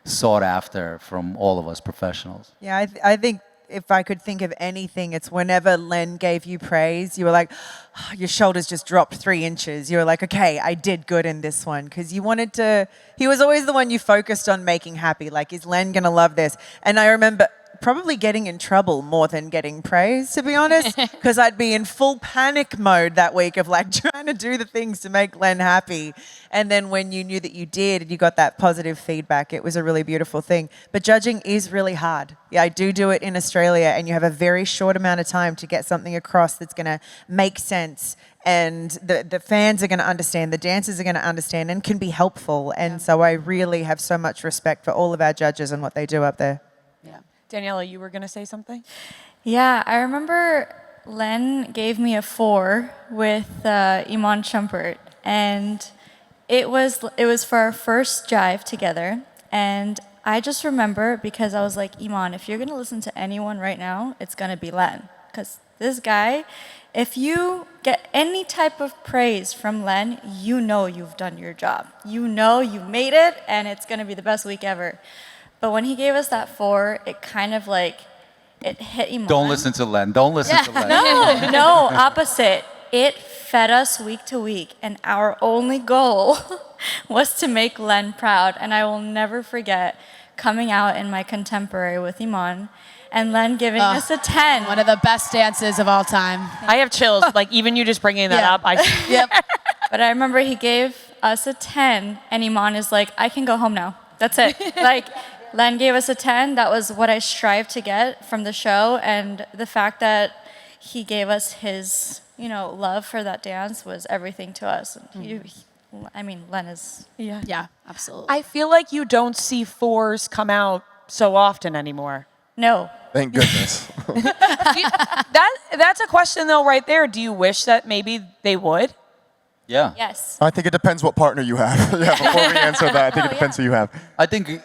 Speaker 3: sought after from all of us professionals.
Speaker 2: Yeah, I think if I could think of anything, it's whenever Len gave you praise, you were like, oh, your shoulders just dropped 3 inches. You were like, okay, I did good in this one. Because you wanted to, he was always the one you focused on making happy. Like, is Len going to love this? And I remember probably getting in trouble more than getting praise, to be honest, because I'd be in full panic mode that week of like trying to do the things to make Len happy. And then when you knew that you did and you got that positive feedback, it was a really beautiful thing. But judging is really hard. Yeah, I do it in Australia, and you have a very short amount of time to get something across that's going to make sense. And the fans are going to understand, the dancers are going to understand, and can be helpful. And so I really have so much respect for all of our judges and what they do up there.
Speaker 4: Daniella, you were going to say something?
Speaker 5: Yeah, I remember Len gave me a 4 with Iman Shumpert, and it was for our first jive together. And I just remember, because I was like, Iman, if you're going to listen to anyone right now, it's going to be Len. Because this guy, if you get any type of praise from Len, you know you've done your job. You know you made it, and it's going to be the best week ever. But when he gave us that 4, it kind of like, it hit Iman.
Speaker 3: Don't listen to Len. Don't listen to Len.
Speaker 5: No, opposite. It fed us week to week, and our only goal was to make Len proud. And I will never forget coming out in my contemporary with Iman, and Len giving us a 10.
Speaker 1: One of the best dances of all time.
Speaker 4: I have chills. Like, even you just bringing that up.
Speaker 1: Yep.
Speaker 5: But I remember he gave us a 10, and Iman is like, I can go home now. That's it. Like, Len gave us a 10. That was what I strived to get from the show. And the fact that he gave us his, love for that dance was everything to us. Len is...
Speaker 1: Yeah, absolutely.
Speaker 4: I feel like you don't see 4s come out so often anymore.
Speaker 5: No.
Speaker 7: Thank goodness.
Speaker 4: That's a question, though, right there. Do you wish that maybe they would?
Speaker 3: Yeah.
Speaker 5: Yes.
Speaker 7: I think it depends what partner you have. Before we answer that, I think it depends who you have.
Speaker 3: I think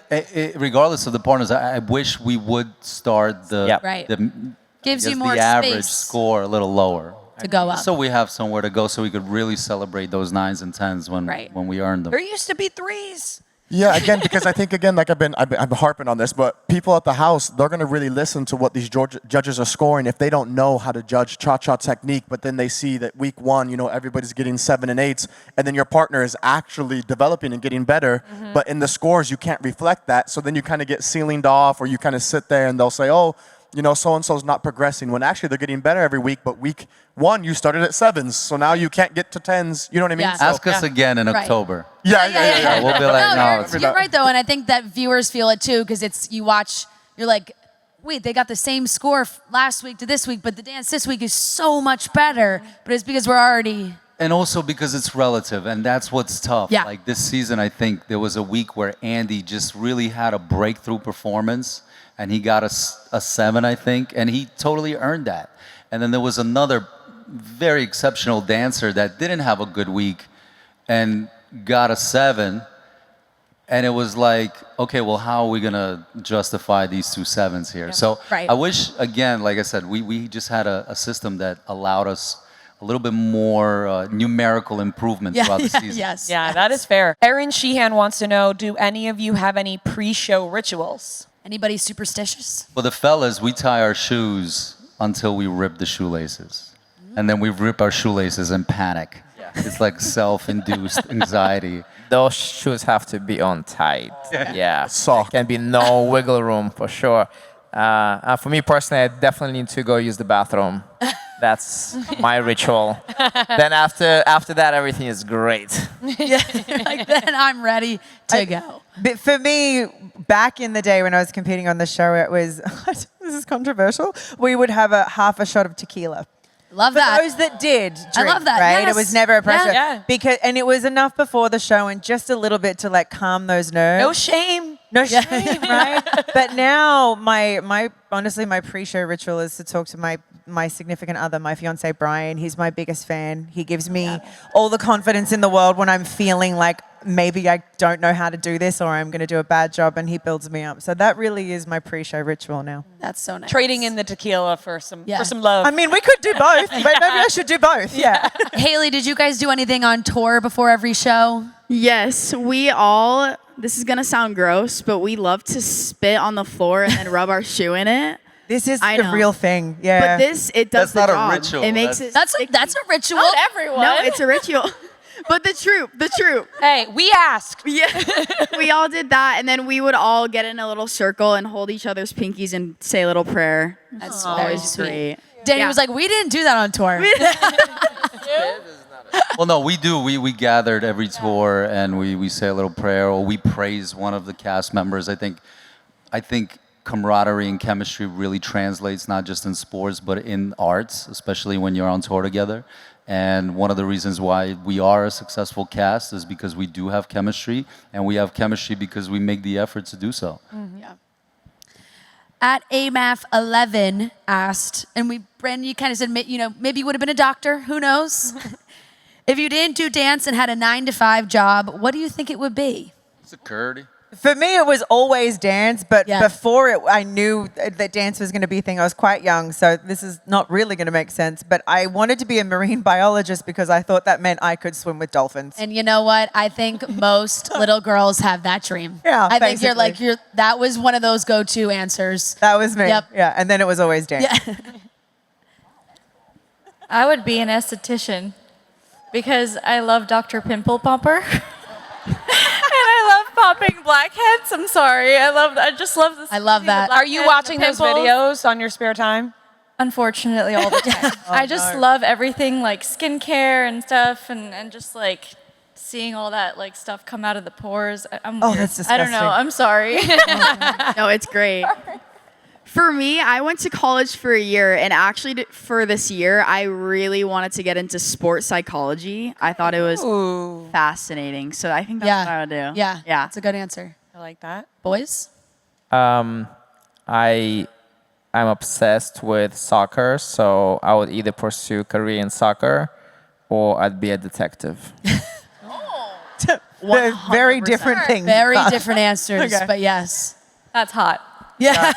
Speaker 3: regardless of the partners, I wish we would start
Speaker 1: Gives you more
Speaker 3: the average
Speaker 1: space
Speaker 3: score a little lower
Speaker 1: to go up.
Speaker 3: so we have somewhere to go, so we could really celebrate those 9s and 10s when we earn them.
Speaker 4: There used to be 3s.
Speaker 7: Yeah, again, because I think, again, like I've been harping on this, but people at the house, they're going to really listen to what these judges are scoring if they don't know how to judge cha-cha technique, but then they see that week 1, everybody's getting 7 and 8s, and then your partner is actually developing and getting better, but in the scores, you can't reflect that, so then you kind of get ceilinged off, or you kind of sit there and they'll say, oh, so-and-so's not progressing, when actually they're getting better every week, but week 1, you started at 7s, so now you can't get to 10s, you know what I mean?
Speaker 1: Yeah.
Speaker 7: So,
Speaker 3: Ask us again in October.
Speaker 7: Yeah.
Speaker 3: We'll be like, no,
Speaker 1: You're right, though, and I think that viewers feel it, too, because you watch, you're like, wait, they got the same score last week to this week, but the dance this week is so much better, but it's because we're already...
Speaker 3: And also because it's relative, and that's what's tough.
Speaker 1: Yeah.
Speaker 3: Like this season, I think there was a week where Andy just really had a breakthrough performance, and he got a 7, I think, and he totally earned that. And then there was another very exceptional dancer that didn't have a good week and got a 7, and it was like, okay, well, how are we gonna justify these 2 7s here? So I wish, again, like I said, we just had a system that allowed us a little bit more numerical improvement throughout the season.
Speaker 4: Yeah, that is fair. Erin Sheehan wants to know, do any of you have any pre-show rituals?
Speaker 1: Anybody superstitious?
Speaker 3: For the fellas, we tie our shoes until we rip the shoelaces. And then we rip our shoelaces and panic. It's like self-induced anxiety.
Speaker 8: Those shoes have to be on tight. Yeah.
Speaker 7: Sock.
Speaker 8: There can be no wiggle room for sure. For me personally, I definitely need to go use the bathroom That's my ritual. Then after that, everything is great.
Speaker 1: Like then I'm ready to go.
Speaker 2: But for me, back in the day when I was competing on the show, it was, this is controversial, we would have half a shot of tequila.
Speaker 1: Love
Speaker 2: For
Speaker 1: that.
Speaker 2: those that did drink,
Speaker 1: I love that,
Speaker 2: right?
Speaker 1: yes.
Speaker 2: It was never a pressure.
Speaker 4: Yeah.
Speaker 2: And it was enough before the show and just a little bit to like calm those nerves.
Speaker 4: No shame.
Speaker 2: No shame, right? But now honestly, my pre-show ritual is to talk to my significant other, my fiance Brian. He's my biggest fan. He gives me all the confidence in the world when I'm feeling like maybe I don't know how to do this or I'm going to do a bad job, and he builds me up. So that really is my pre-show ritual now.
Speaker 1: That's so nice.
Speaker 4: Trading in the tequila for some
Speaker 1: Yeah.
Speaker 4: love.
Speaker 2: I mean, we could do both, but maybe I should do both. Yeah.
Speaker 1: Haley, did you guys do anything on tour before every show?
Speaker 9: Yes, we all, this is going to sound gross, but we love to spit on the floor and then rub our shoe in it.
Speaker 2: This is
Speaker 9: I
Speaker 2: a
Speaker 9: know.
Speaker 2: real thing. Yeah.
Speaker 9: But this, it does
Speaker 3: That's
Speaker 9: the
Speaker 3: not a
Speaker 9: job.
Speaker 3: ritual,
Speaker 9: It makes it
Speaker 1: That's
Speaker 9: sticky.
Speaker 1: a ritual.
Speaker 10: Not everyone.
Speaker 9: No, it's a ritual. But the truth.
Speaker 4: Hey, we asked.
Speaker 9: Yeah. We all did that, and then we would all get in a little circle and hold each other's pinkies and say a little prayer.
Speaker 1: That's
Speaker 9: That
Speaker 1: very
Speaker 9: was
Speaker 1: sweet.
Speaker 9: great.
Speaker 1: Danny
Speaker 9: Yeah.
Speaker 1: was like, we didn't do that on tour.
Speaker 3: Well, no, we do. We gathered every tour and we say a little prayer or we praise one of the cast members. I think camaraderie and chemistry really translates not just in sports but in arts, especially when you're on tour together. And one of the reasons why we are a successful cast is because we do have chemistry, and we have chemistry because we make the effort to do so.
Speaker 1: Yeah. At AMAF11 asked, and Brandon, you kind of said, maybe you would have been a doctor. Who knows? If you didn't do dance and had a 9-to-5 job, what do you think it would be?
Speaker 3: It's a curdy.
Speaker 2: For me, it was always dance, but
Speaker 1: Yeah.
Speaker 2: before I knew that dance was going to be a thing. I was quite young, so this is not really going to make sense. But I wanted to be a marine biologist because I thought that meant I could swim with dolphins.
Speaker 1: And you know what? I think most little girls have that dream.
Speaker 2: Yeah,
Speaker 1: I think
Speaker 2: basically.
Speaker 1: that was one of those go-to answers.
Speaker 2: That was me.
Speaker 1: Yep.
Speaker 2: Yeah, and then it was always dance.
Speaker 1: Yeah.
Speaker 10: I would be an esthetician because I love Dr. Pimple Popper. And I love popping blackheads. I'm sorry. I just love this.
Speaker 1: I love that.
Speaker 4: Are you watching those videos on your spare time?
Speaker 10: Unfortunately, all the time. I just love everything like skincare and stuff, and just like seeing all that like stuff come out of the pores. I'm
Speaker 2: Oh,
Speaker 10: weird.
Speaker 2: that's
Speaker 10: I don't know.
Speaker 2: disgusting.
Speaker 10: I'm sorry.
Speaker 9: No, it's great. For me, I went to college for a year, and actually for this year, I really wanted to get into sports psychology. I thought it was fascinating, so I think that's what I would do.
Speaker 1: Yeah.
Speaker 9: Yeah.
Speaker 1: That's a good answer.
Speaker 4: I like that.
Speaker 1: Boys?
Speaker 8: I'm obsessed with soccer, so I would either pursue career in soccer or I'd be a detective.
Speaker 2: They're very different things.
Speaker 1: Very different answers,
Speaker 2: Okay.
Speaker 1: but yes.
Speaker 10: That's hot.
Speaker 1: Yeah.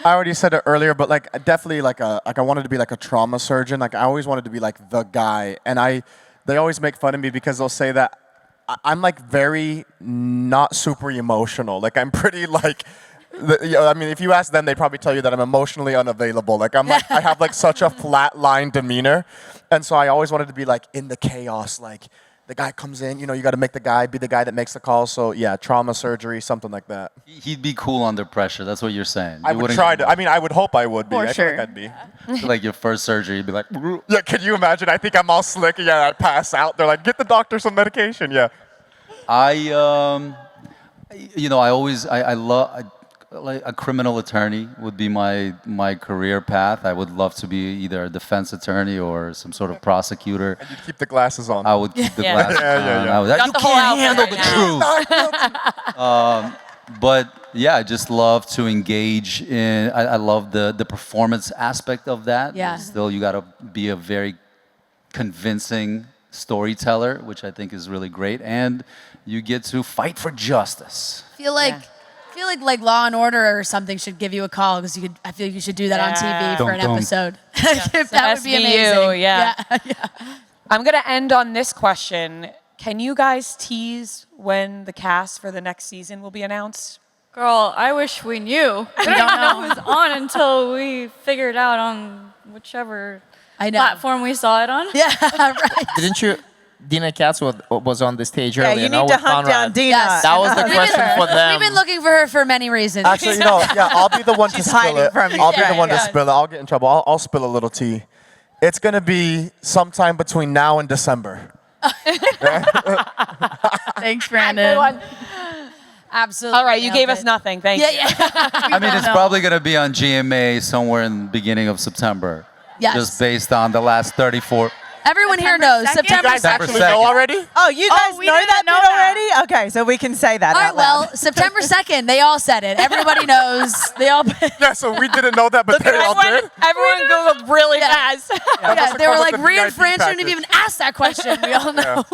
Speaker 7: I already said it earlier, but like definitely like I wanted to be like a trauma surgeon. Like I always wanted to be like the guy, and they always make fun of me because they'll say that I'm like very not super emotional. Like I'm pretty like. I mean, if you ask them, they'd probably tell you that I'm emotionally unavailable. Like I have like such a flat line demeanor, and so I always wanted to be like in the chaos. Like the guy comes in, you got to make the guy be the guy that makes the call. So yeah, trauma surgery, something like that.
Speaker 3: He'd be cool under pressure. That's what you're saying.
Speaker 7: I
Speaker 3: You
Speaker 7: would
Speaker 3: wouldn't
Speaker 7: try
Speaker 3: get
Speaker 7: to. I mean, I would hope I would be.
Speaker 9: For
Speaker 7: I feel
Speaker 9: sure.
Speaker 7: like I'd be.
Speaker 3: like your first surgery, you'd be like,
Speaker 7: Yeah, can you imagine? I think I'm all slick. Yeah, I pass out. They're like, get the doctor some medication. Yeah.
Speaker 3: I love like a criminal attorney would be my career path. I would love to be either a defense attorney or some sort of prosecutor.
Speaker 7: And you keep the glasses on.
Speaker 3: I would keep the
Speaker 4: Yeah.
Speaker 3: glasses
Speaker 7: Yeah.
Speaker 3: on. I would,
Speaker 4: Got
Speaker 3: you
Speaker 4: the whole
Speaker 3: can't handle
Speaker 4: outfit
Speaker 3: the
Speaker 4: right
Speaker 3: truth. But yeah, I just love to engage in. I love the performance aspect of that.
Speaker 1: Yeah.
Speaker 3: Still, you got to be a very convincing storyteller, which I think is really great, and you get to fight for justice.
Speaker 1: I feel like Law and Order or something should give you a call because I feel like you should do that on TV for an
Speaker 3: Dum-dum.
Speaker 1: episode. That would be
Speaker 4: SVU,
Speaker 1: amazing.
Speaker 4: yeah. I'm going to end on this question. Can you guys tease when the cast for the next season will be announced?
Speaker 10: Girl, I wish we knew. We don't know who's on until we figure it out on whichever
Speaker 1: I know.
Speaker 10: platform we saw it on.
Speaker 1: Yeah, right.
Speaker 8: Didn't you? Dina Katz was on the stage
Speaker 2: Yeah,
Speaker 8: earlier.
Speaker 2: you
Speaker 8: no,
Speaker 2: need to
Speaker 8: with
Speaker 2: hunt down
Speaker 8: Conrad.
Speaker 2: Dina.
Speaker 1: Yes.
Speaker 8: That was the question for them.
Speaker 1: We've been looking for her for many reasons.
Speaker 7: Actually, I'll be the one to spill
Speaker 2: hiding
Speaker 7: it.
Speaker 2: from you.
Speaker 7: I'll be the
Speaker 2: Yeah,
Speaker 7: one to
Speaker 2: yeah.
Speaker 7: spill it. I'll get in trouble. I'll spill a little tea. It's going to be sometime between now and December.
Speaker 9: Thanks, Brandon.
Speaker 1: Absolutely.
Speaker 4: All right, you
Speaker 1: nailed
Speaker 4: gave us
Speaker 1: it.
Speaker 4: nothing. Thank
Speaker 1: Yeah,
Speaker 4: you.
Speaker 1: yeah.
Speaker 3: I mean, it's probably going to be on GMA somewhere in the beginning of September.
Speaker 1: Yes.
Speaker 3: Just based on the last 34.
Speaker 1: Everyone here
Speaker 9: September
Speaker 1: knows
Speaker 9: 2nd?
Speaker 1: September
Speaker 7: You guys
Speaker 1: 2nd.
Speaker 7: actually know already?
Speaker 2: Oh, you guys
Speaker 9: we
Speaker 2: know
Speaker 9: didn't
Speaker 2: that
Speaker 9: know
Speaker 2: bit
Speaker 9: that.
Speaker 2: already? Okay, so we can say that
Speaker 1: All
Speaker 2: out
Speaker 1: right, well,
Speaker 2: loud.
Speaker 1: September 2nd, they all said it. Everybody knows. They all.
Speaker 7: Yeah, so we didn't know that, but they all did.
Speaker 4: Everyone Googled really fast.
Speaker 1: Yeah,
Speaker 7: must
Speaker 1: they were
Speaker 7: come
Speaker 1: like,
Speaker 7: with the
Speaker 1: Rhea and
Speaker 7: VIP
Speaker 1: Fran shouldn't have
Speaker 7: package.
Speaker 1: even asked that question. We all know.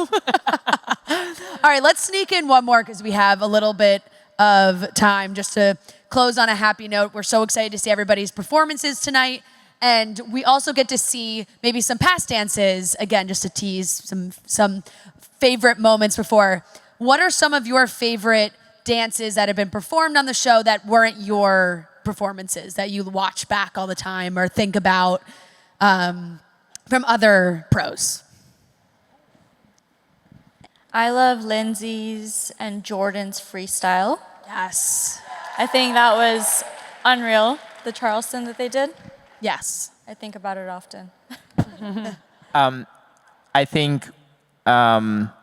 Speaker 1: All right, let's sneak in one more because we have a little bit of time just to close on a happy note. We're so excited to see everybody's performances tonight. And we also get to see maybe some past dances, again, just to tease some favorite moments before. What are some of your favorite dances that have been performed on the show that weren't your performances, that you watch back all the time or think about from other pros?
Speaker 10: I love Lindsay's and Jordan's freestyle.
Speaker 1: Yes.
Speaker 10: I think that was unreal, the Charleston that they did.
Speaker 1: Yes.
Speaker 10: I think about it often.
Speaker 8: I think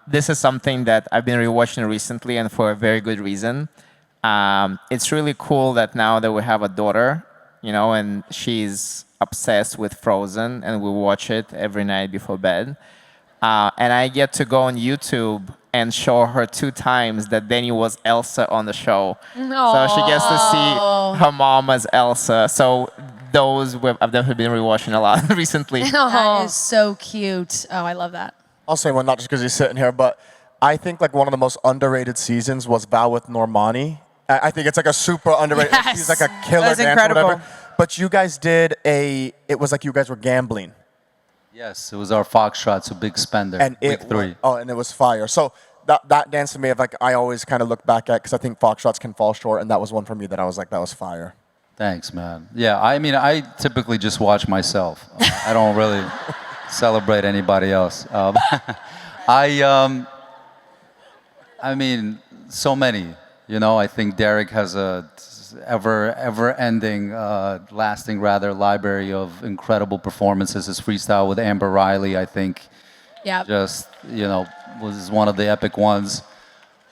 Speaker 8: this is something that I've been rewatching recently, and for a very good reason. It's really cool that now that we have a daughter, and she's obsessed with Frozen, and we watch it every night before bed. And I get to go on YouTube and show her 2 times that Danny was Elsa on the show. So she gets to see her mom as Elsa. So I've definitely been rewatching a lot recently.
Speaker 1: That is so cute. Oh, I love that.
Speaker 7: I'll say one, not just because he's sitting here, but I think like one of the most underrated seasons was Val with Normani. I think it's like a super underrated.
Speaker 1: Yes.
Speaker 7: She's like a killer
Speaker 2: That's
Speaker 7: dancer,
Speaker 2: incredible.
Speaker 7: whatever. But you guys did it was like you guys were gambling.
Speaker 3: Yes, it was our Foxtrot, so big spender.
Speaker 7: And
Speaker 3: week 3.
Speaker 7: and it was fire. So that dance to me, I always kind of look back at, because I think Foxtrots can fall short, and that was one for me that I was like, that was fire.
Speaker 3: Thanks, man. Yeah, I mean, I typically just watch myself. I don't really celebrate anybody else. I mean, so many. I think Derek has a ever-ending, lasting library of incredible performances. His freestyle with Amber Riley, I think, just was one of the epic ones.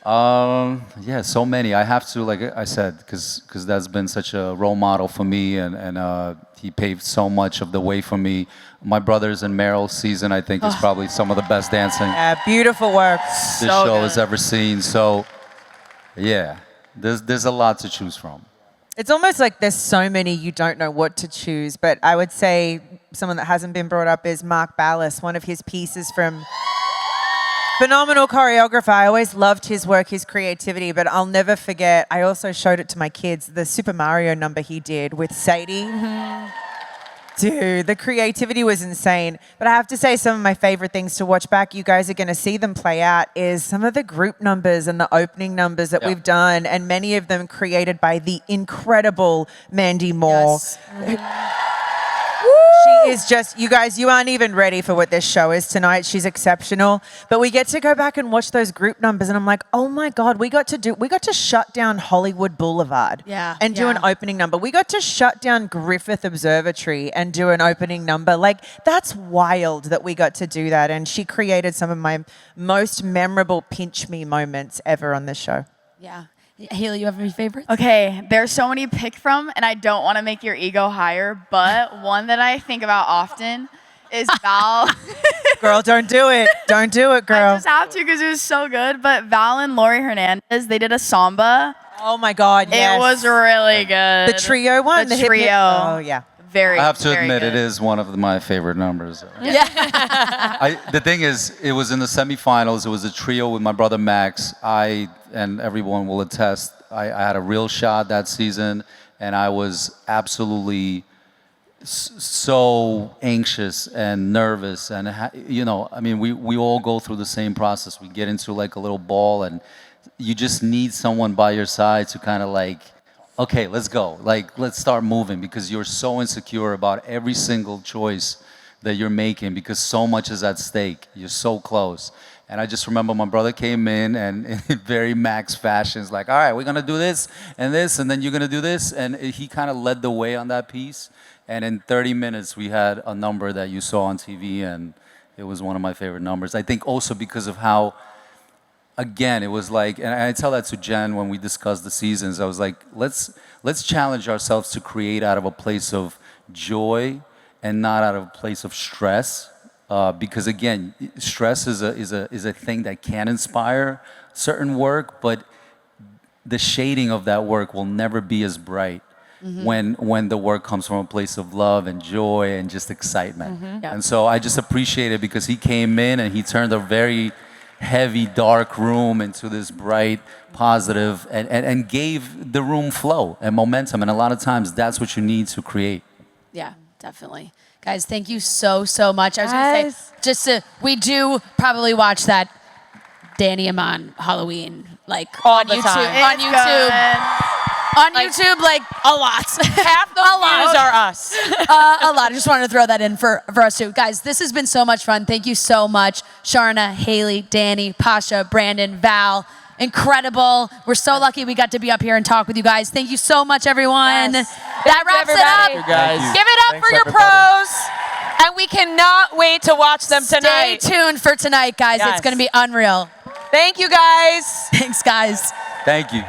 Speaker 3: Yeah, so many. I have to, like I said, because that's been such a role model for me, and he paved so much of the way for me. My Brothers and Meryl season, I think, is probably some of the best dancing
Speaker 2: Yeah, beautiful work.
Speaker 3: this show has ever seen. So, yeah, there's a lot to choose from.
Speaker 2: It's almost like there's so many you don't know what to choose, but I would say someone that hasn't been brought up is Mark Ballas, one of his pieces from phenomenal choreographer. I always loved his work, his creativity, but I'll never forget, I also showed it to my kids, the Super Mario number he did with Sadie. Dude, the creativity was insane. But I have to say, some of my favorite things to watch back, you guys are going to see them play out, is some of the group numbers and the opening numbers that we've done, and many of them created by the incredible Mandy Moore.
Speaker 1: Yes.
Speaker 2: She is just, you guys, you aren't even ready for what this show is tonight. She's exceptional. But we get to go back and watch those group numbers, and I'm like, oh my God, we got to shut down Hollywood Boulevard and do an opening number. We got to shut down Griffith Observatory and do an opening number. Like, that's wild that we got to do that. And she created some of my most memorable pinch me moments ever on this show.
Speaker 1: Yeah. Hailey, you have any favorites?
Speaker 9: Okay, there's so many to pick from, and I don't want to make your ego higher, but one that I think about often is Val.
Speaker 2: Girl, don't do it. Don't do it, girl.
Speaker 9: I just have to because it was so good. But Val and Lori Hernandez, they did a samba.
Speaker 2: Oh my God, yes.
Speaker 9: It was really good.
Speaker 2: The trio one?
Speaker 9: The
Speaker 2: hip-hip?
Speaker 9: trio.
Speaker 2: Oh, yeah.
Speaker 9: Very.
Speaker 3: I have to
Speaker 9: very
Speaker 3: admit,
Speaker 9: good.
Speaker 3: it is one of my favorite numbers.
Speaker 1: Yeah.
Speaker 3: The thing is, it was in the semifinals. It was a trio with my brother Max. And everyone will attest, I had a real shot that season, and I was absolutely so anxious and nervous. And, I mean, we all go through the same process. We get into like a little ball, and you just need someone by your side to kind of like, okay, let's go. Like, let's start moving, because you're so insecure about every single choice that you're making because so much is at stake. You're so close. And I just remember my brother came in and in very Max fashion, is like, all right, we're gonna do this, and then you're gonna do this. And he kind of led the way on that piece. And in 30 minutes, we had a number that you saw on TV, and it was one of my favorite numbers. I think also because of how, again, it was like, and I tell that to Jen when we discuss the seasons, I was like, let's challenge ourselves to create out of a place of joy and not out of a place of stress. Because again, stress is a thing that can inspire certain work, but the shading of that work will never be as bright when the work comes from a place of love and joy and just excitement. And so I just appreciate it because he came in and he turned a very heavy, dark room into this bright, positive, and gave the room flow and momentum. And a lot of times that's what you need to create.
Speaker 1: Yeah, definitely. Guys, thank you so much. I was going to say, we do probably watch that Danny Amon Halloween, like
Speaker 4: All
Speaker 1: on
Speaker 4: the
Speaker 1: YouTube.
Speaker 4: time.
Speaker 1: On YouTube. On YouTube, like a lot.
Speaker 4: Half the views are us.
Speaker 1: A lot. I just wanted to throw that in for us too. Guys, this has been so much fun. Thank you so much. Sharna, Hailey, Danny, Pasha, Brandon, Val. Incredible. We're so lucky we got to be up here and talk with you guys. Thank you so much, everyone.
Speaker 4: Yes.
Speaker 1: That wraps it up.
Speaker 7: You guys.
Speaker 4: Give it up
Speaker 7: Thanks,
Speaker 4: for your
Speaker 7: everybody.
Speaker 4: pros. And we cannot wait to watch them tonight.
Speaker 1: Stay tuned for tonight, guys.
Speaker 4: Yes.
Speaker 1: It's going to be unreal.
Speaker 4: Thank you, guys.
Speaker 1: Thanks, guys.
Speaker 3: Thank you.